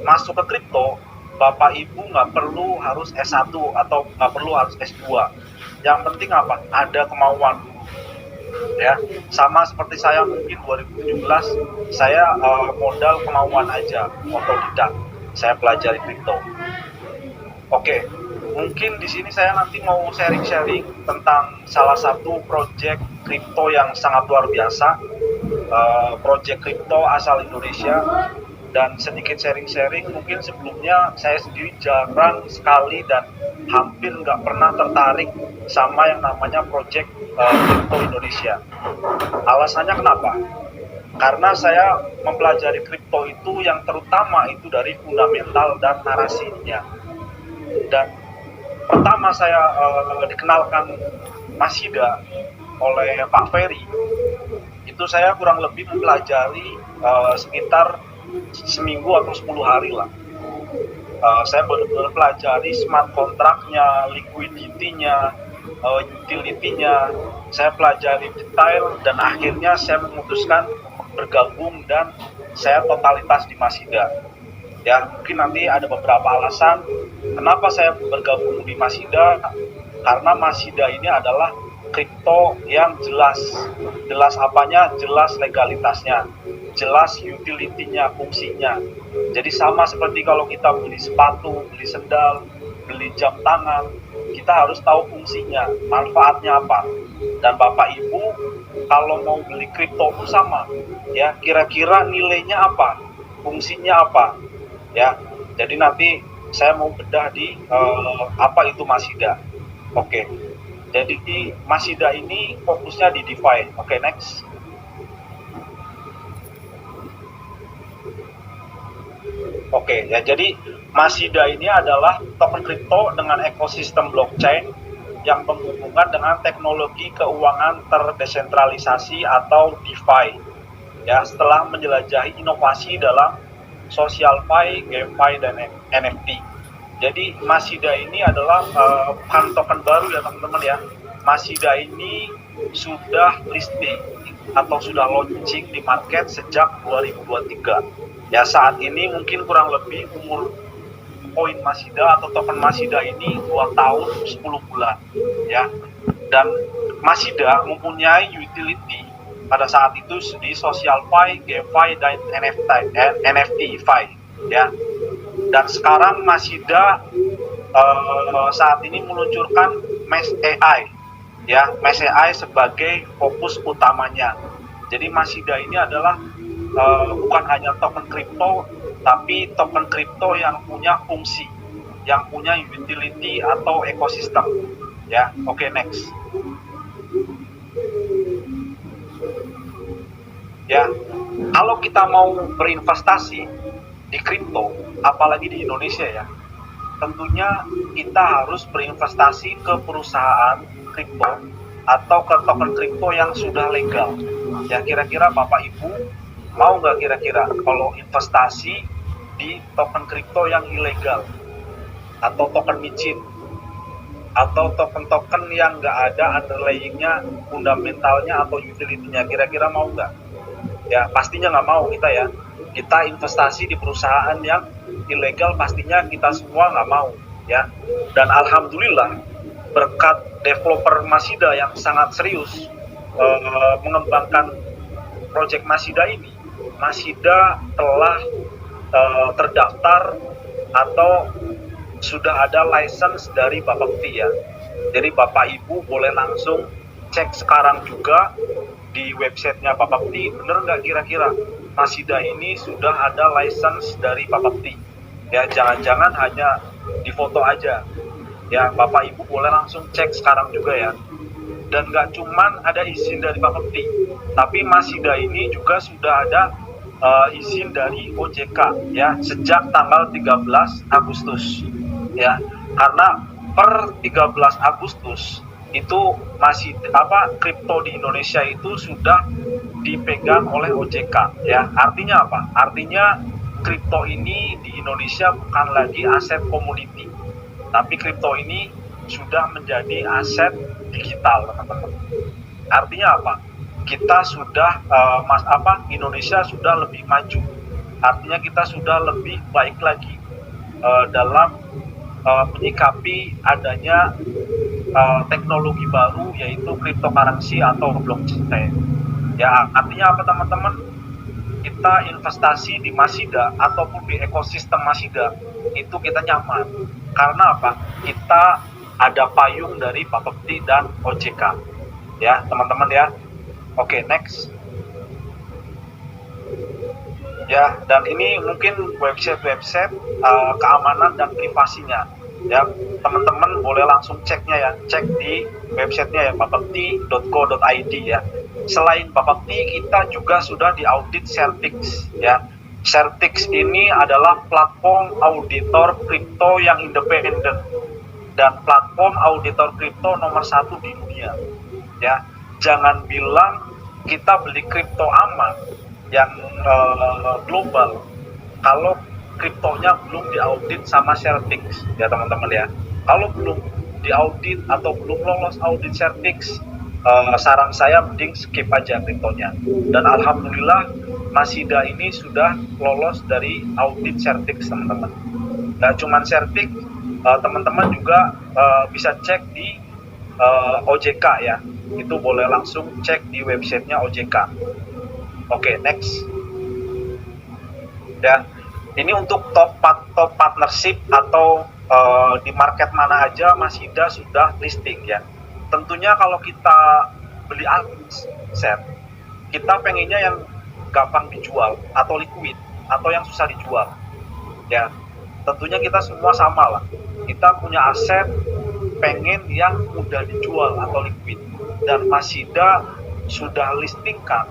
masuk ke kripto, Bapak Ibu nggak perlu harus S1 atau nggak perlu harus S2. Yang penting apa? Ada kemauan. Ya, sama seperti saya mungkin 2017 saya modal kemauan aja, otodidak. Saya pelajari kripto. Oke, mungkin di sini saya nanti mau sharing-sharing tentang salah satu project kripto yang sangat luar biasa, project kripto asal Indonesia. Dan sedikit sharing-sharing, mungkin sebelumnya saya sendiri jarang sekali dan hampir nggak pernah tertarik sama yang namanya project kripto Indonesia. Alasannya kenapa? Karena saya mempelajari kripto itu yang terutama itu dari fundamental dan narasinya. Dan pertama saya dikenalkan Masida oleh Pak Ferry, itu saya kurang lebih mempelajari sekitar seminggu atau 10 hari lah. Saya benar-benar pelajari smart kontraknya, liquidity-nya, utility-nya, saya pelajari detail dan akhirnya saya memutuskan bergabung dan saya totalitas di Masida. Ya, mungkin nanti ada beberapa alasan kenapa saya bergabung di Masida, karena Masida ini adalah kripto yang jelas apanya, jelas legalitasnya, jelas utility-nya, fungsinya. Jadi sama seperti kalau kita beli sepatu, beli sendal, beli jam tangan, kita harus tahu fungsinya, manfaatnya apa. Dan Bapak Ibu kalau mau beli kripto pun sama, ya, kira-kira nilainya apa, fungsinya apa. Ya, jadi nanti saya mau bedah di apa itu Masida. Oke, jadi di Masida ini fokusnya di DeFi. Oke, next. Oke, ya, jadi Masida ini adalah token kripto dengan ekosistem blockchain yang berhubungan dengan teknologi keuangan terdesentralisasi atau DeFi. Ya, setelah menjelajahi inovasi dalam social fi, GameFi, dan NFT. Jadi Masida ini adalah bukan token baru ya teman-teman ya. Masida ini sudah listing atau sudah launching di market sejak 2023. Ya, saat ini mungkin kurang lebih umur koin Masida atau token Masida ini 2 tahun 10 bulan ya. Dan Masida mempunyai utility pada saat itu di social fi, GameFi, dan NFT fi ya. Dan sekarang Masida saat ini meluncurkan Mesh AI ya, Mesh AI sebagai fokus utamanya. Jadi Masida ini adalah bukan hanya token kripto, tapi token kripto yang punya fungsi, yang punya utility atau ekosistem ya. Oke, next. Ya, kalau kita mau berinvestasi di kripto, apalagi di Indonesia ya, tentunya kita harus berinvestasi ke perusahaan kripto atau ke token kripto yang sudah legal. Ya, kira-kira Bapak Ibu mau nggak kira-kira kalau investasi di token kripto yang ilegal atau token micin atau token-token yang nggak ada underlying-nya, fundamentalnya atau utility-nya, kira-kira mau nggak? Ya pastinya nggak mau kita ya. Kita investasi di perusahaan yang ilegal pastinya kita semua nggak mau ya. Dan alhamdulillah berkat developer Masida yang sangat serius mengembangkan project Masida ini, Masida telah terdaftar atau sudah ada license dari Bapepti ya. Jadi Bapak Ibu boleh langsung cek sekarang juga di websitenya Bapepti, bener nggak kira-kira Masida ini sudah ada license dari Bapepti ya. Jangan-jangan hanya di foto aja ya. Bapak Ibu boleh langsung cek sekarang juga ya. Dan nggak cuman ada izin dari Bapepti, tapi Masida ini juga sudah ada izin dari OJK ya sejak tanggal 13 Agustus ya. Karena per 13 Agustus itu masih kripto di Indonesia itu sudah dipegang oleh OJK ya. Artinya apa? Artinya kripto ini di Indonesia bukan lagi aset komoditi, tapi kripto ini sudah menjadi aset digital, teman-teman. Artinya apa? Kita sudah Indonesia sudah lebih maju. Artinya kita sudah lebih baik lagi dalam menyikapi adanya teknologi baru yaitu cryptocurrency atau blockchain. Ya, artinya apa teman-teman? Kita investasi di Masida ataupun di ekosistem Masida itu kita nyaman. Karena apa? Kita ada payung dari Bapepti dan OJK. Ya, teman-teman ya. Oke, next. Ya, dan ini mungkin website-website keamanan dan privasinya. Ya, teman-teman boleh langsung ceknya ya, cek di websitenya ya, bapepti.co.id ya. Selain Bapepti, kita juga sudah diaudit Certix ya. Certix ini adalah platform auditor kripto yang independen dan platform auditor kripto nomor 1 di dunia ya. Jangan bilang kita beli kripto aman yang global kalau kriptonya belum diaudit sama Certix ya teman-teman ya. Kalau belum diaudit atau belum lolos audit Certix, saran saya mending skip aja kriptonya. Dan alhamdulillah Masida ini sudah lolos dari audit Certix teman-teman. Nah cuman Certix, teman-teman juga bisa cek di OJK ya. Itu boleh langsung cek di websitenya OJK. Oke, next. Ya, ini untuk top partnership atau di market mana aja Masida sudah listing ya. Tentunya kalau kita beli aset, kita pengennya yang gampang dijual atau liquid atau yang susah dijual. Ya, tentunya kita semua sama lah. Kita punya aset pengen yang mudah dijual atau liquid. Dan Masida sudah listingkan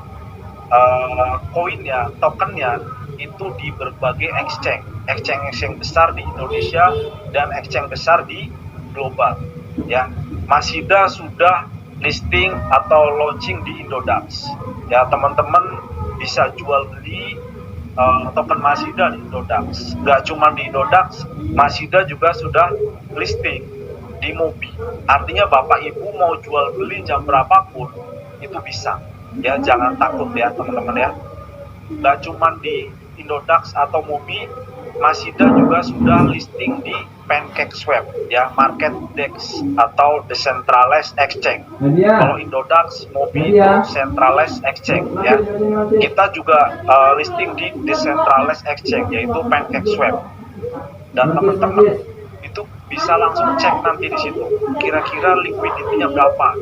koinnya, tokennya itu di berbagai exchange besar di Indonesia dan exchange besar di global ya. Masida sudah listing atau launching di Indodax ya. Teman-teman bisa jual beli token Masida di Indodax. Gak cuma di Indodax, Masida juga sudah listing di Mobi. Artinya Bapak Ibu mau jual beli jam berapapun itu bisa ya. Jangan takut ya teman-teman ya. Gak cuma di Indodax atau Mobi, Masida juga sudah listing di PancakeSwap ya, market dex atau decentralized exchange. Kalau Indodax, Mobi itu centralized exchange ya. Kita juga listing di decentralized exchange yaitu PancakeSwap. Dan teman-teman itu bisa langsung cek nanti di situ kira-kira liquidity-nya berapa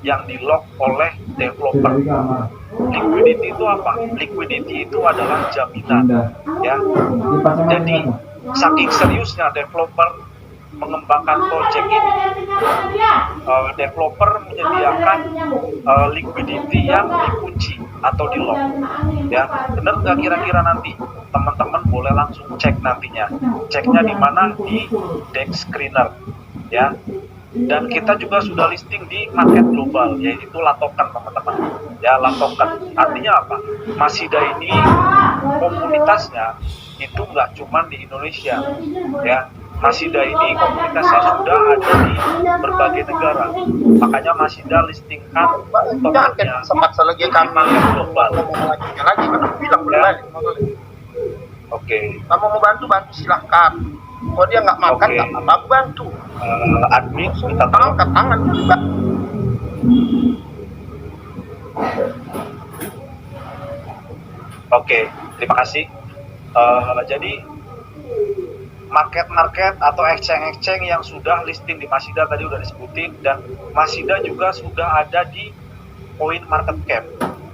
yang di-lock oleh developer. Liquidity itu apa? Liquidity itu adalah jaminan ya. Jadi saking seriusnya developer mengembangkan project ini, developer menyediakan liquidity yang dikunci atau di lock ya. Benar nggak kira-kira nanti teman-teman boleh langsung cek nantinya. Ceknya di mana? Di Dex Screener ya. Dan kita juga sudah listing di market global, yaitu Latoken teman-teman ya. Latoken artinya apa? Masida ini komunitasnya itu nggak cuma di Indonesia ya. Masida ini komunitasnya sudah ada di berbagai negara, makanya Masida listingkan tokennya sempat lagi di kami market global. ngomong lagi kan aku bilang boleh Ya. balik. Oke. Kamu mau bantu silahkan. Kalau dia nggak makan Oke. nggak apa-apa, aku bantu. Admin minta tolong. Angkat tangan juga. Oke, terima kasih. Jadi market-market atau exchange-exchange yang sudah listing di Masida tadi udah disebutin, dan Masida juga sudah ada di CoinMarketCap,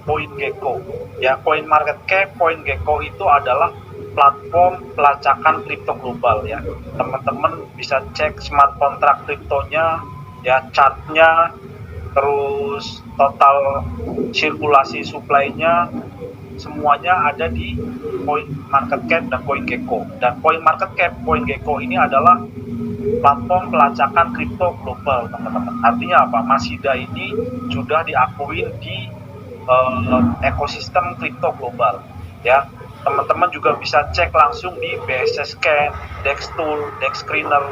CoinGecko. Ya, CoinMarketCap, CoinGecko itu adalah platform pelacakan kripto global ya. Teman-teman bisa cek smart contract kriptonya, ya chartnya, terus total sirkulasi supply-nya, semuanya ada di CoinMarketCap dan CoinGecko. Dan CoinMarketCap, CoinGecko ini adalah platform pelacakan kripto global, teman-teman. Artinya apa? Masida ini sudah diakuin di ekosistem kripto global, ya. Teman-teman juga bisa cek langsung di BSC Scan, DexTool, Dex Screener,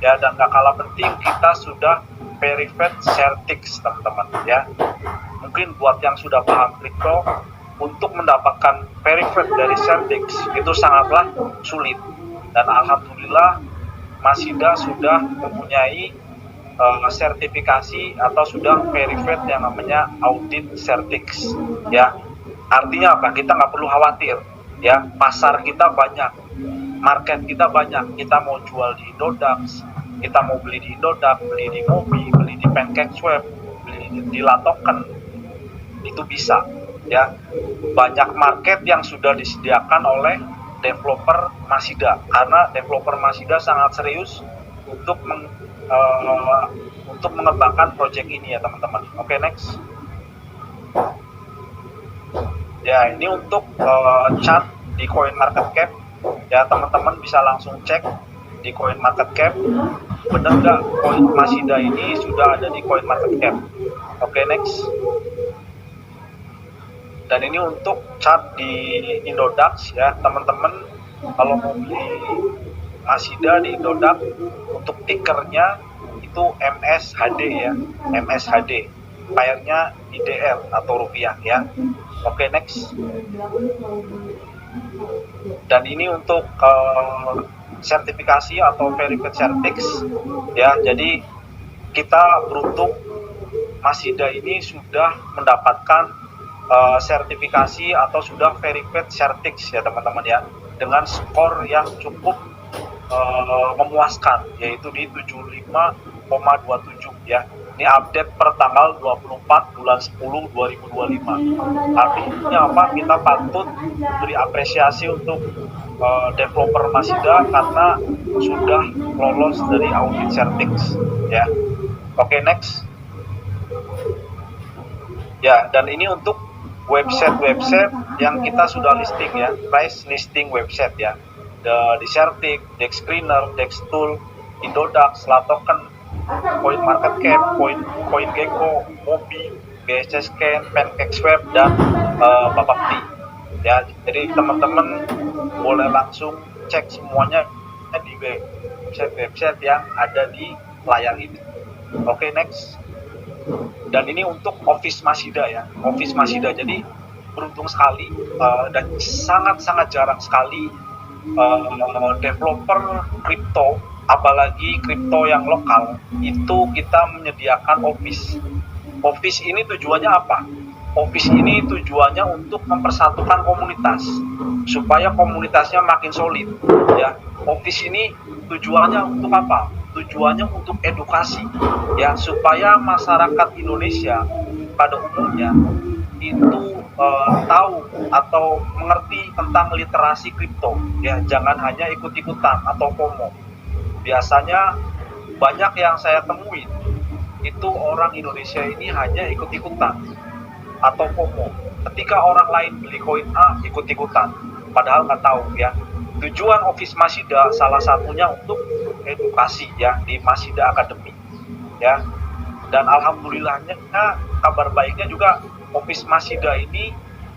ya. Dan gak kalah penting, kita sudah verified Certix, teman-teman, ya. Mungkin buat yang sudah paham kripto, untuk mendapatkan verified dari Certix itu sangatlah sulit, dan alhamdulillah Masida sudah mempunyai sertifikasi atau sudah verified yang namanya audit Certix ya. Artinya apa? Kita nggak perlu khawatir ya, pasar kita banyak, market kita banyak. Kita mau jual di Indodax, kita mau beli di Indodax, beli di Mobi, beli di PancakeSwap, beli di Latoken, itu bisa ya. Banyak market yang sudah disediakan oleh developer Masida, karena developer Masida sangat serius untuk mengembangkan project ini ya teman-teman. Oke, next. Ya, ini untuk chart di CoinMarketCap ya, teman-teman bisa langsung cek di CoinMarketCap, benar nggak Coin Masida ini sudah ada di CoinMarketCap. Oke, next. Dan ini untuk chart di Indodax ya, teman-teman. Kalau mau beli Masida di Indodax, untuk tickernya itu MSHD ya, MSHD, pairnya IDR atau rupiah ya. Oke, next. Dan ini untuk sertifikasi atau verified Certix ya. Jadi kita beruntung Masida ini sudah mendapatkan sertifikasi atau sudah verified Certix ya teman-teman ya, dengan skor yang cukup memuaskan, yaitu di 75,27 ya. Ini update per tanggal 24 bulan 10 2025. Artinya apa? Kita patut beri apresiasi untuk developer Masida karena sudah lolos dari audit Certix ya. Oke, next. Ya, dan ini untuk website yang kita sudah listing ya, price listing website ya, di Certix, Dex Screener, DexTool, Indodax, Latoken, CoinMarketCap, CoinGecko, Mobi, BSC Scan, PancakeSwap, dan Bapakti ya. Jadi teman-teman boleh langsung cek semuanya di website yang ada di layar ini. Oke, next. Dan ini untuk Office Masida ya, Office Masida. Jadi beruntung sekali dan sangat-sangat jarang sekali developer kripto, apalagi kripto yang lokal, itu kita menyediakan office. Office ini tujuannya apa? Office ini tujuannya untuk mempersatukan komunitas supaya komunitasnya makin solid ya. Office ini tujuannya untuk apa? Tujuannya untuk edukasi ya, supaya masyarakat Indonesia pada umumnya itu tahu atau mengerti tentang literasi kripto ya, jangan hanya ikut-ikutan atau FOMO. Biasanya banyak yang saya temuin itu orang Indonesia ini hanya ikut-ikutan atau FOMO. Ketika orang lain beli koin A, ikut-ikutan, padahal nggak tahu ya tujuan Office Masida salah satunya untuk edukasi ya di Masida Academy ya. Dan alhamdulillahnya kabar baiknya juga Office Masida ini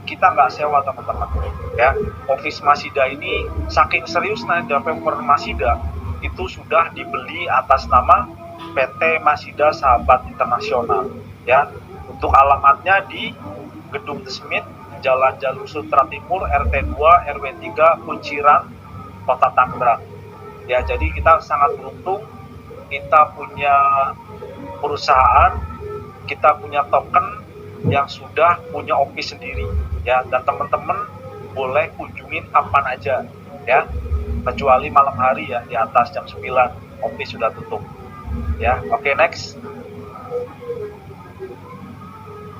kita nggak sewa teman-teman ya. Office Masida ini saking seriusnya developer Masida itu sudah dibeli atas nama PT Masida Sahabat Internasional ya. Untuk alamatnya di Gedung The Smith, Jalan Jalur Sutra Timur, RT 2 RW 3 Kunciran, Kota Tangerang ya. Jadi kita sangat beruntung kita punya perusahaan, kita punya token yang sudah punya office sendiri ya. Dan teman-teman boleh kunjungin kapan aja ya, kecuali malam hari ya, di atas jam 9 office sudah tutup ya. Oke, next.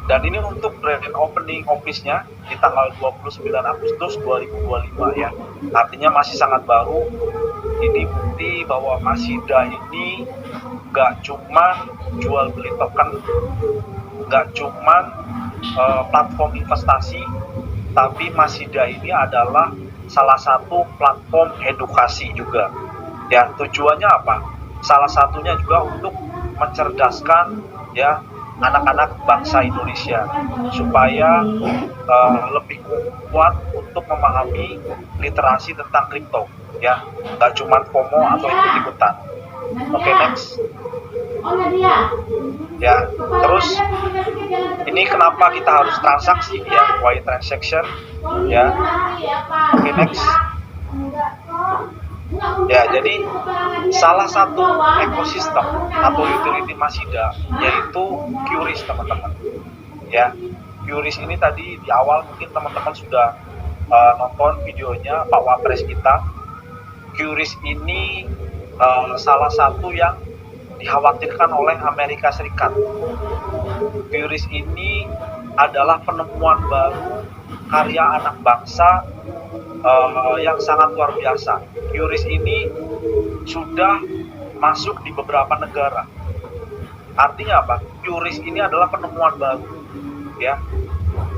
Dan ini untuk grand opening office-nya di tanggal 29 Agustus 2025 ya. Artinya masih sangat baru. Ini bukti bahwa Masida ini gak cuman jual beli token, gak cuman platform investasi, tapi Masida ini adalah salah satu platform edukasi juga ya. Tujuannya apa? Salah satunya juga untuk mencerdaskan ya anak-anak bangsa Indonesia supaya lebih kuat untuk memahami literasi tentang kripto ya, nggak cuma FOMO atau ikut-ikutan. Oke, next ya. Terus ini kenapa kita harus transaksi ya, why transaction ya. Oke, next ya. Jadi salah satu ekosistem atau utility Masida yaitu QRIS teman-teman ya. QRIS ini tadi di awal mungkin teman-teman sudah nonton videonya Pak Wapres kita. QRIS ini salah satu yang dikhawatirkan oleh Amerika Serikat. QRIS ini adalah penemuan baru karya anak bangsa yang sangat luar biasa. QRIS ini sudah masuk di beberapa negara. Artinya apa? QRIS ini adalah penemuan baru ya.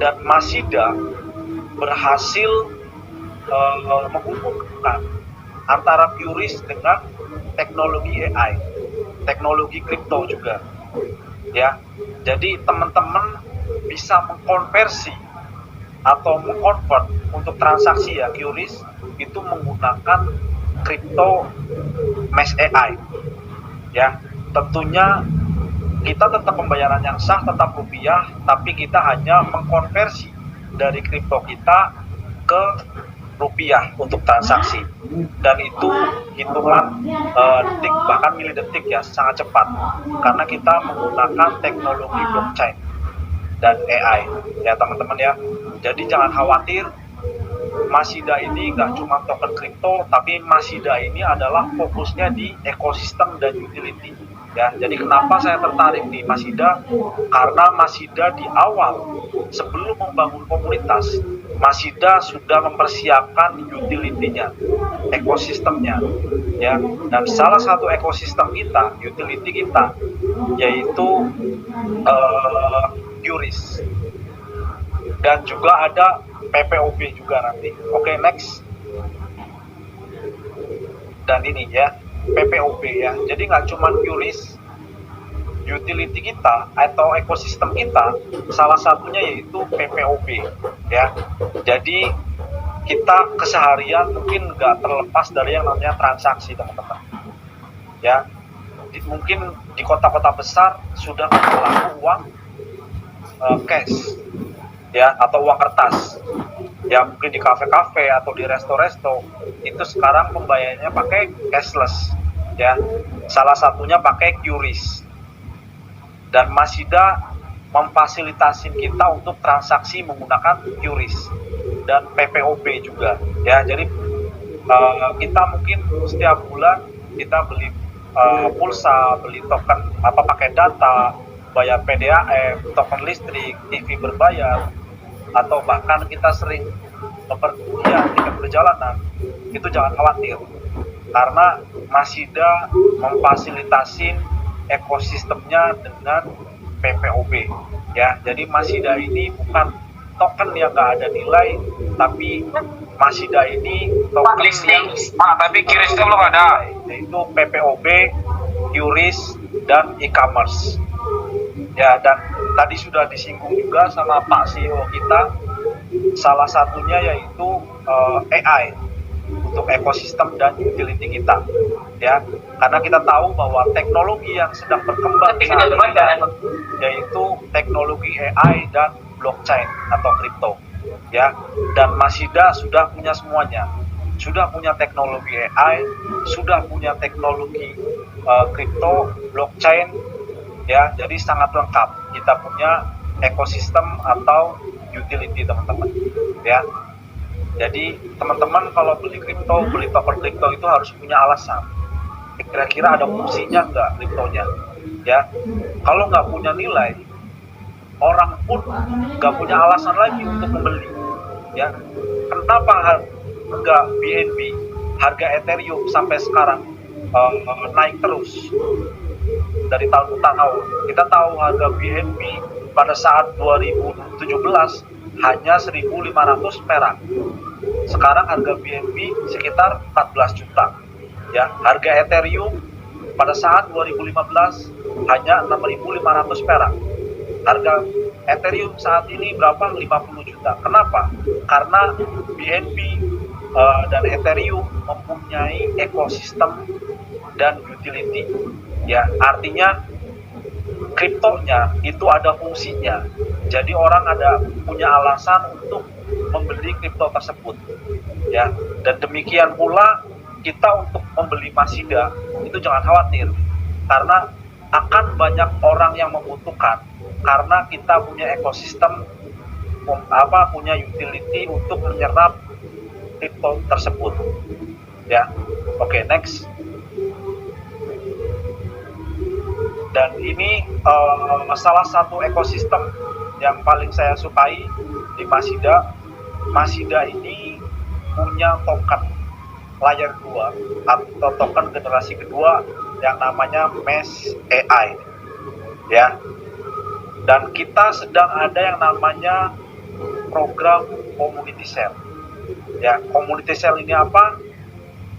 Dan Masida berhasil menghubungkan antara QRIS dengan teknologi AI, teknologi kripto juga ya. Jadi teman-teman bisa mengkonversi atau mengkonvert untuk transaksi ya QRIS itu menggunakan kripto Mesh AI ya. Tentunya kita tetap pembayaran yang sah, tetap rupiah, tapi kita hanya mengkonversi dari kripto kita ke rupiah untuk transaksi, dan itu hitungan detik bahkan milidetik ya, sangat cepat karena kita menggunakan teknologi blockchain dan AI ya teman-teman ya. Jadi jangan khawatir, Masida ini nggak cuma token kripto, tapi Masida ini adalah fokusnya di ekosistem dan utility ya. Jadi kenapa saya tertarik di Masida? Karena Masida di awal sebelum membangun komunitas, Masida sudah mempersiapkan utility-nya, ekosistemnya ya. Dan salah satu ekosistem kita, utility kita, yaitu QRIS. Dan juga ada PPOB juga nanti. Oke, next. Dan ini ya, PPOB ya. Jadi nggak cuma QRIS, utility kita atau ekosistem kita, salah satunya yaitu PPOB ya. Jadi kita keseharian mungkin nggak terlepas dari yang namanya transaksi teman-teman ya. Mungkin di kota-kota besar sudah berlaku uang cash ya, atau uang kertas ya. Mungkin di kafe-kafe atau di resto-resto itu sekarang pembayarannya pakai cashless ya. Salah satunya pakai QRIS. Dan Masida memfasilitasi kita untuk transaksi menggunakan QRIS dan PPOB juga ya. Jadi kita mungkin setiap bulan kita beli pulsa, beli token apa pakai data, bayar PDAM, token listrik, TV berbayar, atau bahkan kita sering bepergian tiket perjalanan, itu jangan khawatir karena Masida memfasilitasi ekosistemnya dengan PPOB ya. Jadi Masida ini bukan token yang nggak ada nilai, tapi Masida ini listing. Tapi QRIS itu belum ada. yaitu PPOB, QRIS, dan e-commerce. Ya, dan tadi sudah disinggung juga sama Pak CEO kita, salah satunya yaitu AI untuk ekosistem dan utility kita. Ya, karena kita tahu bahwa teknologi yang sedang berkembang saat ini yaitu teknologi AI dan blockchain atau kripto. Ya, dan Masida sudah punya semuanya. Sudah punya teknologi AI, sudah punya teknologi kripto, blockchain, ya, jadi sangat lengkap. Kita punya ekosistem atau utility, teman-teman, ya. Jadi teman-teman kalau beli kripto, beli token kripto itu harus punya alasan. Kira-kira ada fungsinya nggak kriptonya, ya. Kalau nggak punya nilai, orang pun nggak punya alasan lagi untuk membeli, ya. Kenapa harga BNB, harga Ethereum sampai sekarang naik terus dari tahun ke tahun? Kita tahu harga BNB pada saat 2017 hanya 1.500 perak. Sekarang harga BNB sekitar 14 juta. Ya, harga Ethereum pada saat 2015 hanya 6.500 perak. Harga Ethereum saat ini berapa? 50 juta. Kenapa? Karena BNB dan Ethereum mempunyai ekosistem dan utility. Ya, artinya kriptonya itu ada fungsinya. Jadi orang ada punya alasan untuk membeli kripto tersebut. Ya, dan demikian pula kita untuk membeli Masida itu jangan khawatir, karena akan banyak orang yang membutuhkan karena kita punya ekosistem punya utility untuk menyerap kripto tersebut. Ya, oke, next. Dan ini salah satu ekosistem yang paling saya sukai di Masida. Masida ini punya token layer 2 atau token generasi kedua yang namanya Mesh AI, ya. Dan kita sedang ada yang namanya program community share. Ya, community share ini apa?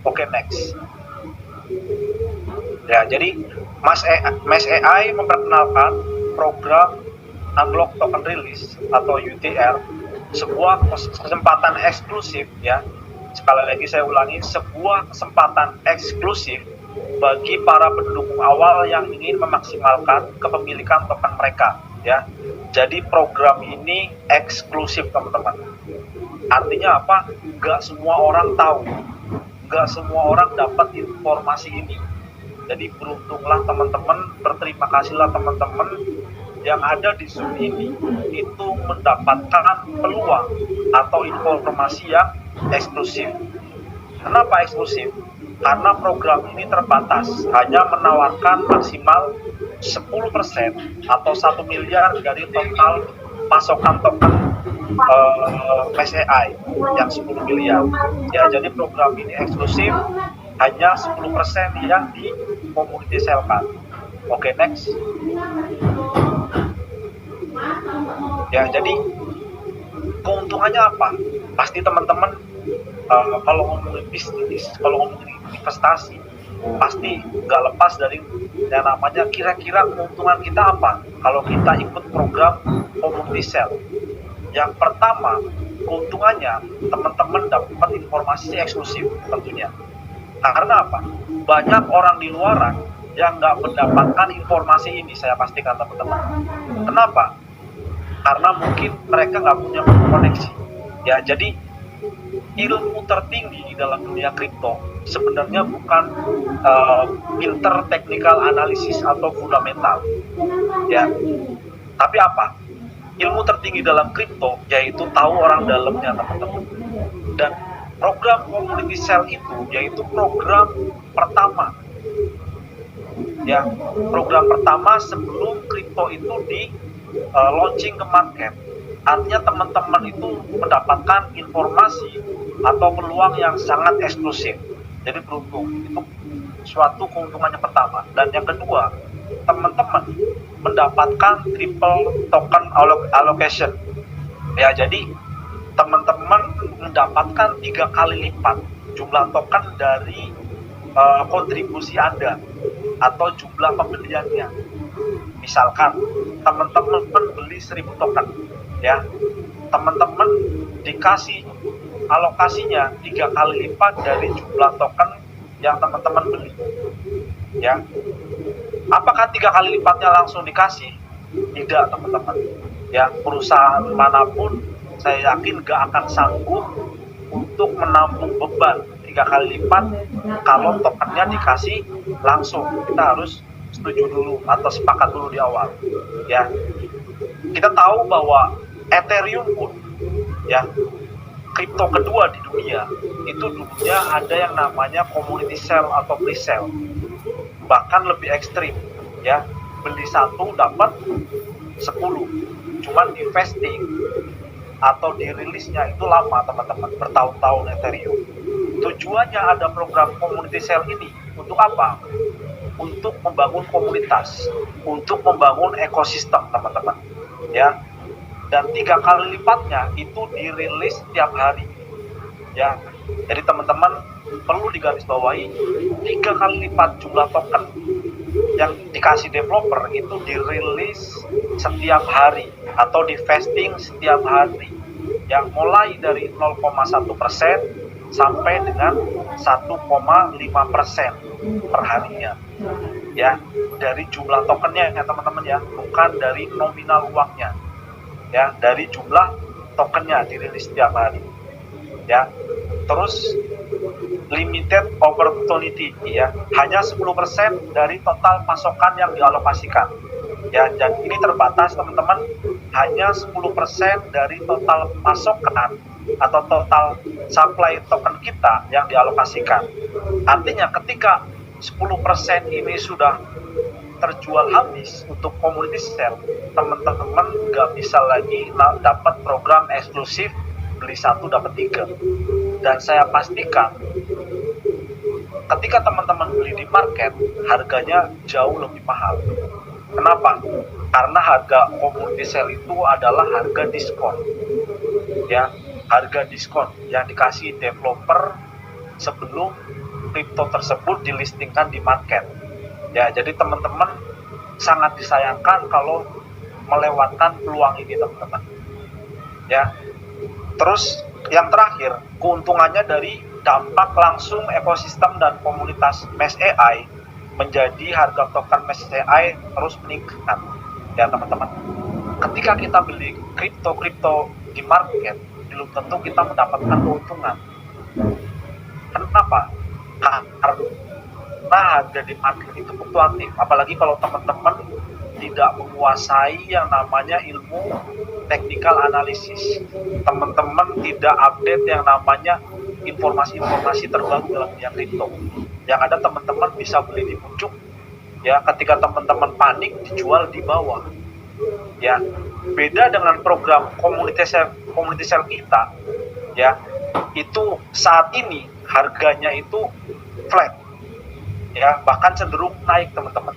Oke, next. Ya, jadi Mesh AI memperkenalkan program Unlock Token Release atau UTR, sebuah kesempatan eksklusif, ya. Sekali lagi saya ulangi, sebuah kesempatan eksklusif bagi para pendukung awal yang ingin memaksimalkan kepemilikan token mereka, ya. Jadi program ini eksklusif, teman-teman. Artinya apa? Nggak semua orang tahu, nggak semua orang dapat informasi ini. Jadi beruntunglah teman-teman, berterima kasihlah teman-teman yang ada di Zoom ini itu mendapatkan peluang atau informasi yang eksklusif. Kenapa eksklusif? Karena program ini terbatas, hanya menawarkan maksimal 10% atau 1 miliar dari total pasokan token Mesh AI yang 10 miliar. Ya, jadi program ini eksklusif, hanya 10% yang dikomunitaskan. Oke, next. Ya, jadi keuntungannya apa? Pasti teman-teman kalau ngomongin bisnis, kalau ngomongin investasi, pasti nggak lepas dari yang namanya kira-kira keuntungan kita apa kalau kita ikut program community share. Yang pertama, keuntungannya teman-teman dapat informasi eksklusif tentunya. Karena apa? Banyak orang di luaran yang nggak mendapatkan informasi ini, saya pastikan teman-teman. Kenapa? Karena mungkin mereka nggak punya koneksi. Ya, jadi ilmu tertinggi di dalam dunia kripto sebenarnya bukan filter technical analisis atau fundamental, ya. Tapi apa? Ilmu tertinggi dalam kripto yaitu tahu orang dalamnya, teman-teman. Dan program community share itu yaitu program pertama, ya, program pertama sebelum kripto itu di launching ke market. Artinya teman-teman itu mendapatkan informasi atau peluang yang sangat eksklusif. Jadi beruntung, itu suatu keuntungannya pertama. Dan yang kedua, teman-teman mendapatkan triple token allocation. Ya, jadi teman-teman mendapatkan 3 kali lipat jumlah token dari kontribusi Anda atau jumlah pembeliannya. Misalkan teman-teman beli 1000 token, ya, teman-teman dikasih alokasinya 3 kali lipat dari jumlah token yang teman-teman beli, ya. Apakah 3 kali lipatnya langsung dikasih? Tidak, teman-teman. Ya, perusahaan manapun saya yakin gak akan sanggup untuk menampung beban 3 kali lipat kalau tokennya dikasih langsung. Kita harus setuju dulu atau sepakat dulu di awal, ya. Kita tahu bahwa Ethereum pun, ya, kripto kedua di dunia, itu dulunya ada yang namanya community sale atau pre-sale, bahkan lebih ekstrim, ya, beli 1 dapat 10, cuman di vesting atau dirilisnya itu lama, teman-teman, bertahun-tahun Ethereum. Tujuannya ada program community sale ini untuk apa? Untuk membangun komunitas, untuk membangun ekosistem, teman-teman, ya. Dan 3 kali lipatnya itu dirilis setiap hari, ya. Jadi teman-teman perlu digarisbawahi, 3 kali lipat jumlah token yang dikasih developer itu dirilis setiap hari atau di vesting setiap hari, yang mulai dari 0,1% sampai dengan 1,5% per harinya, ya, dari jumlah tokennya, ya teman-teman, ya, bukan dari nominal uangnya, ya, dari jumlah tokennya dirilis setiap hari, ya. Terus limited opportunity, ya, hanya 10% dari total pasokan yang dialokasikan, ya, dan ini terbatas, teman-teman, hanya 10% dari total pasokan atau total supply token kita yang dialokasikan. Artinya ketika 10% ini sudah terjual habis untuk community sale, teman-teman nggak bisa lagi dapat program eksklusif beli 1 dapat 3. Dan saya pastikan ketika teman-teman beli di market, harganya jauh lebih mahal. Kenapa? Karena harga community sale itu adalah harga diskon, ya, harga diskon yang dikasih developer sebelum kripto tersebut dilistingkan di market, ya. Jadi teman-teman sangat disayangkan kalau melewatkan peluang ini, teman-teman, ya. Terus yang terakhir, keuntungannya dari dampak langsung ekosistem dan komunitas Mesh AI menjadi harga token Mesh AI terus meningkat, ya teman-teman. Ketika kita beli kripto di market, belum tentu kita mendapatkan keuntungan. Kenapa? Karena harga di market itu fluktuatif, apalagi kalau teman-teman tidak menguasai yang namanya ilmu technical analisis. Teman-teman tidak update yang namanya informasi-informasi terbaru dalam dunia kripto. Yang ada teman-teman bisa beli di pucuk, ya, ketika teman-teman panik dijual di bawah, ya. Beda dengan program community sale kita, ya, itu saat ini harganya itu flat, ya, bahkan cenderung naik, teman-teman.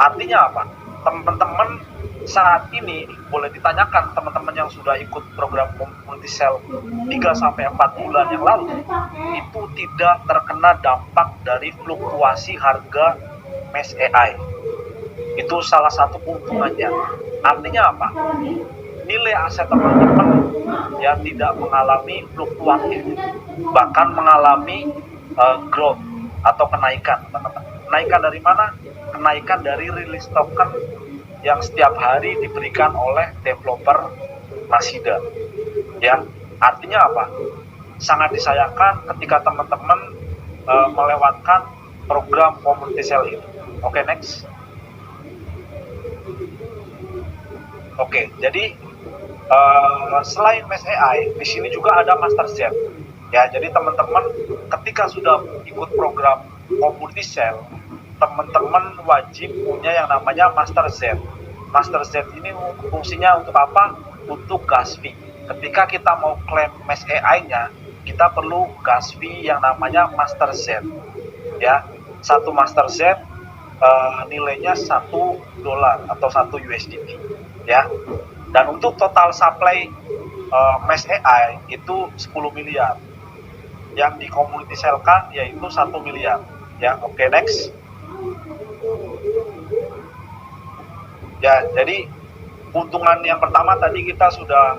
Artinya apa? Teman-teman saat ini boleh ditanyakan teman-teman yang sudah ikut program community sale 3-4 bulan yang lalu, itu tidak terkena dampak dari fluktuasi harga Mesh AI. Itu salah satu keuntungannya. Artinya apa? Nilai aset teman-teman, ya, tidak mengalami fluktuatif, bahkan mengalami growth atau kenaikan, teman-teman. Kenaikan dari mana? Kenaikan dari rilis token yang setiap hari diberikan oleh developer Masida, ya. Artinya apa? Sangat disayangkan ketika teman-teman melewatkan program community sale ini. Oke, next. Oke, jadi selain Mesh AI, di sini juga ada Master Z, ya. Jadi teman-teman ketika sudah ikut program community sale, teman-teman wajib punya yang namanya Master Z. Master Z ini fungsinya untuk apa? Untuk gas fee. Ketika kita mau klaim Mesh AI-nya, kita perlu gas fee yang namanya Master Z, ya. Satu Master Z nilainya $1 atau 1 USDT, ya. Dan untuk total supply Mesh AI itu 10 miliar. Yang di community sell-kan yaitu 1 miliar. Ya, oke, next. Ya, jadi keuntungan yang pertama tadi kita sudah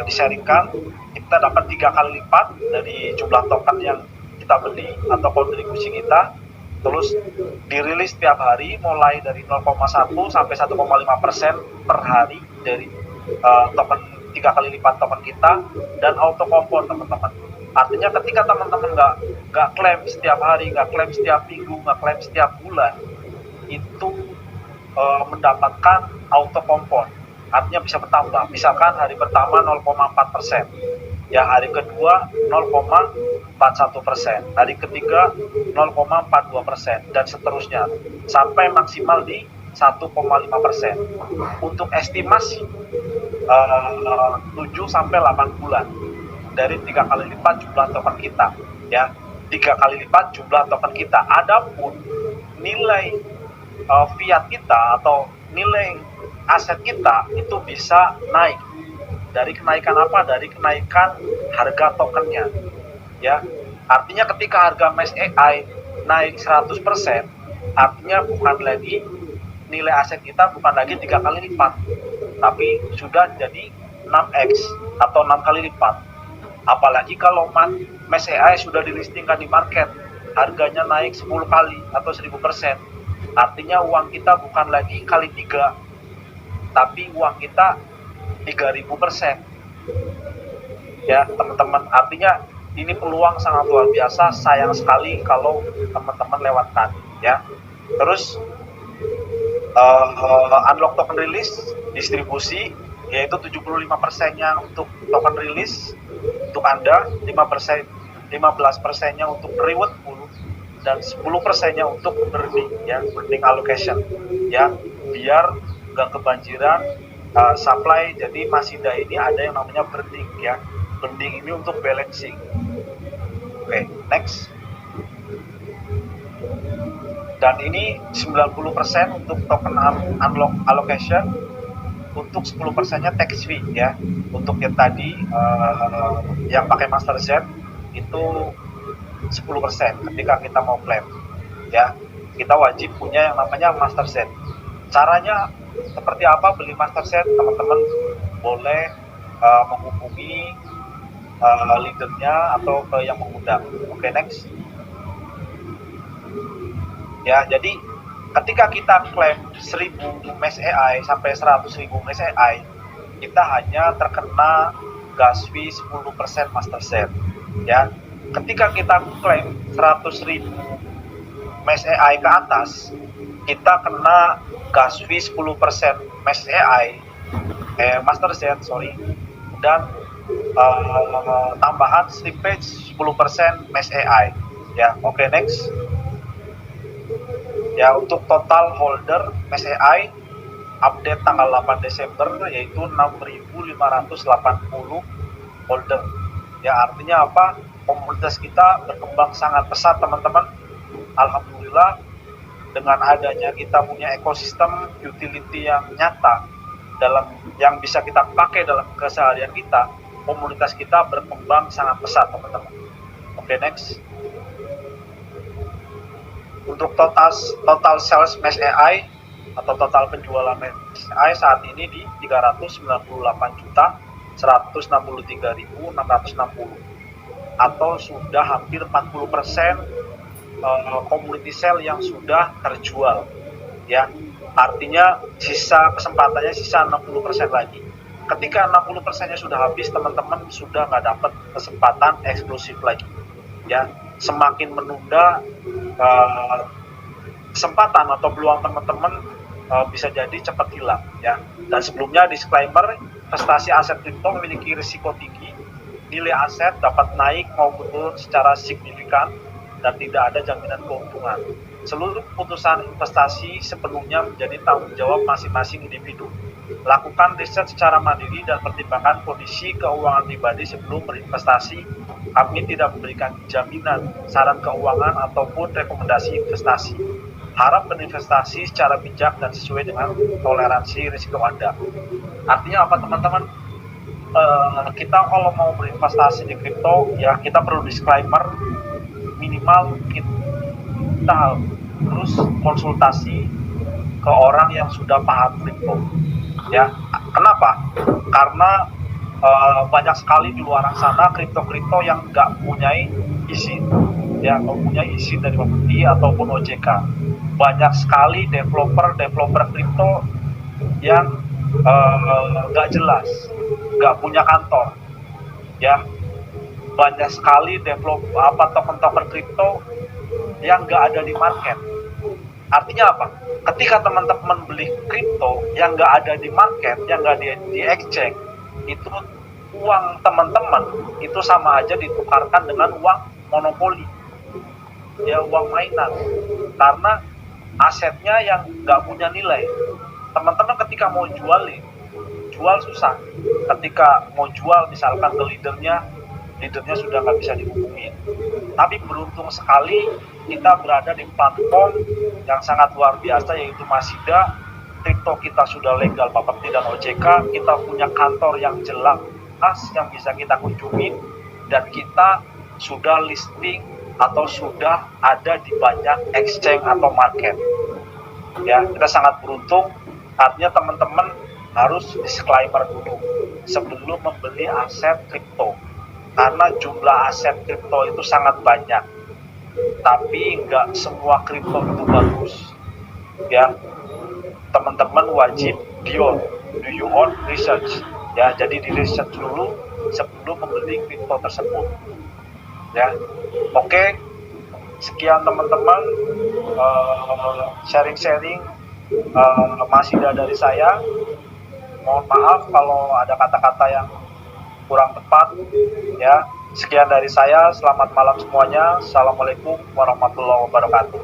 di-sharingkan, kita dapat 3 kali lipat dari jumlah token yang kita beli atau kontribusi kita. Terus dirilis setiap hari mulai dari 0,1 sampai 1,5% per hari dari token 3 kali lipat token kita, dan auto kompon teman-teman. Artinya ketika teman-teman nggak klaim setiap hari, nggak klaim setiap minggu, nggak klaim setiap bulan, itu mendapatkan auto kompon. Artinya bisa bertambah. Misalkan hari pertama 0,4%, ya hari kedua 0,41%, hari ketiga 0,42%, dan seterusnya sampai maksimal di 1,5%. Untuk estimasi 7 sampai 8 bulan dari 3 kali lipat jumlah token kita, ya, 3 kali lipat jumlah token kita. Adapun nilai fiat kita atau nilai aset kita itu bisa naik. Dari kenaikan apa? Dari kenaikan harga tokennya, ya. Artinya ketika harga Mesh AI naik 100%, artinya bukan lagi nilai aset kita bukan lagi 3 kali lipat, tapi sudah jadi 6x atau 6 kali lipat. Apalagi kalau Mesh AI sudah dilistingkan di market, harganya naik 10 kali atau 1000%, artinya uang kita bukan lagi kali 3, tapi uang kita 3000%. Ya teman-teman, artinya ini peluang sangat luar biasa, sayang sekali kalau teman-teman lewatkan, ya. Terus unlock token release, distribusi, yaitu 75%-nya untuk token release untuk Anda, 15%-nya untuk reward pool, dan 10%-nya untuk burning, ya, burning allocation, ya, biar nggak kebanjiran supply. Jadi Masida ini ada yang namanya burning, ya, burning ini untuk balancing. Oke, next. Dan ini 90% untuk token unlock allocation, untuk 10%-nya tax fee, ya. Untuk yang tadi yang pakai Master Z itu 10% ketika kita mau claim, ya. Kita wajib punya yang namanya Master Z. Caranya seperti apa beli Master Z? Teman-teman boleh menghubungi leadernya atau ke yang mengundang. Oke, next. Ya, jadi ketika kita klaim 1000 Mesh AI sampai 100.000 Mesh AI, kita hanya terkena gas fee 10% Master Z, ya. Ketika kita klaim 100.000 Mesh AI ke atas, kita kena gas fee 10% Mesh AI Master Z, dan tambahan slippage 10% Mesh AI, ya. Oke, next. Ya, untuk total holder Mesh AI update tanggal 8 Desember yaitu 6.580 holder. Ya, artinya apa? Komunitas kita berkembang sangat pesat, teman-teman. Alhamdulillah, dengan adanya kita punya ekosistem utility yang nyata dalam yang bisa kita pakai dalam keseharian kita, komunitas kita berkembang sangat pesat, teman-teman. Oke, next. Untuk total sales Mesh AI atau total penjualan Mesh AI saat ini di 398.163.660 atau sudah hampir 40% community sale yang sudah terjual, ya. Artinya sisa kesempatannya sisa 60% lagi. Ketika 60%-nya sudah habis, teman-teman sudah nggak dapat kesempatan eksklusif lagi, ya. Semakin menunda kesempatan atau peluang teman-teman bisa jadi cepat hilang, ya. Dan sebelumnya disclaimer, investasi aset kripto memiliki risiko tinggi, nilai aset dapat naik maupun turun secara signifikan dan tidak ada jaminan keuntungan. Seluruh keputusan investasi sepenuhnya menjadi tanggung jawab masing-masing individu. Lakukan riset secara mandiri dan pertimbangkan kondisi keuangan pribadi sebelum berinvestasi. Kami tidak memberikan jaminan, saran keuangan, ataupun rekomendasi investasi. Harap berinvestasi secara bijak dan sesuai dengan toleransi risiko Anda. Artinya apa, teman-teman? kita kalau mau berinvestasi di kripto ya kita perlu disclaimer, minimal kita harus konsultasi ke orang yang sudah paham kripto ya. Kenapa? Karena banyak sekali di luar sana kripto yang nggak mempunyai izin ya, mempunyai izin dari Bapepti ataupun OJK. Banyak sekali developer kripto yang nggak jelas, nggak punya kantor ya. Banyak sekali token kripto yang nggak ada di market. Artinya apa? Ketika teman-teman beli kripto yang nggak ada di market, yang nggak di exchange, itu uang teman-teman itu sama aja ditukarkan dengan uang monopoli ya, uang mainan, karena asetnya yang nggak punya nilai. Teman-teman ketika mau jual susah. Ketika mau jual misalkan ke leadernya sudah nggak bisa dihubungin. Tapi beruntung sekali kita berada di platform yang sangat luar biasa, yaitu Masida. Kripto kita sudah legal Bapepti dan OJK, kita punya kantor yang jelas yang bisa kita kunjungi, dan kita sudah listing atau sudah ada di banyak exchange atau market ya. Kita sangat beruntung. Artinya teman-teman harus disclaimer dulu sebelum membeli aset kripto, karena jumlah aset kripto itu sangat banyak, tapi nggak semua kripto itu bagus ya. Teman-teman wajib do your own research ya, jadi di research dulu sebelum membeli kripto tersebut ya. Oke, sekian teman-teman sharing-sharing Masida dari saya. Mohon maaf kalau ada kata-kata yang kurang tepat ya. Sekian dari saya, selamat malam semuanya. Assalamualaikum warahmatullahi wabarakatuh.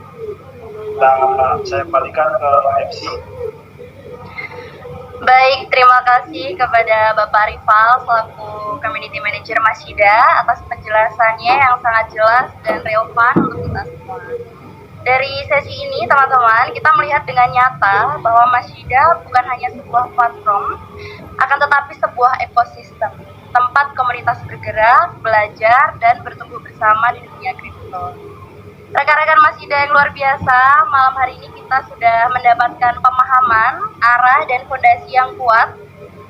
Nah, saya kembalikan ke MC. Baik, terima kasih kepada Bapak Rival selaku Community Manager Masida atas penjelasannya yang sangat jelas dan relevan untuk kita semua. Dari sesi ini, teman-teman, kita melihat dengan nyata bahwa Masida bukan hanya sebuah platform, akan tetapi sebuah ekosistem, tempat komunitas bergerak, belajar, dan bertumbuh bersama di dunia kripto. Rekan-rekan Masida yang luar biasa, malam hari ini kita sudah mendapatkan pemahaman, arah, dan fondasi yang kuat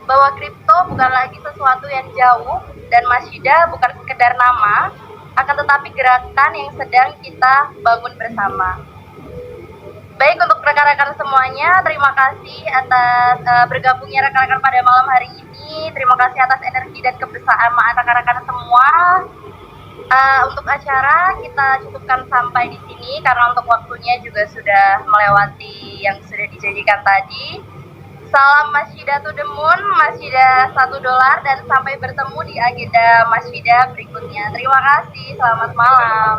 bahwa kripto bukan lagi sesuatu yang jauh, dan Masida bukan sekedar nama, akan tetapi gerakan yang sedang kita bangun bersama. Baik, untuk rekan-rekan semuanya, terima kasih atas bergabungnya rekan-rekan pada malam hari ini. Terima kasih atas energi dan kebersamaan rekan-rekan semua. Untuk acara kita cukupkan sampai di sini karena untuk waktunya juga sudah melewati yang sudah dijanjikan tadi. Salam Masida to the moon, Masida $1, dan sampai bertemu di agenda Masida berikutnya. Terima kasih, selamat malam.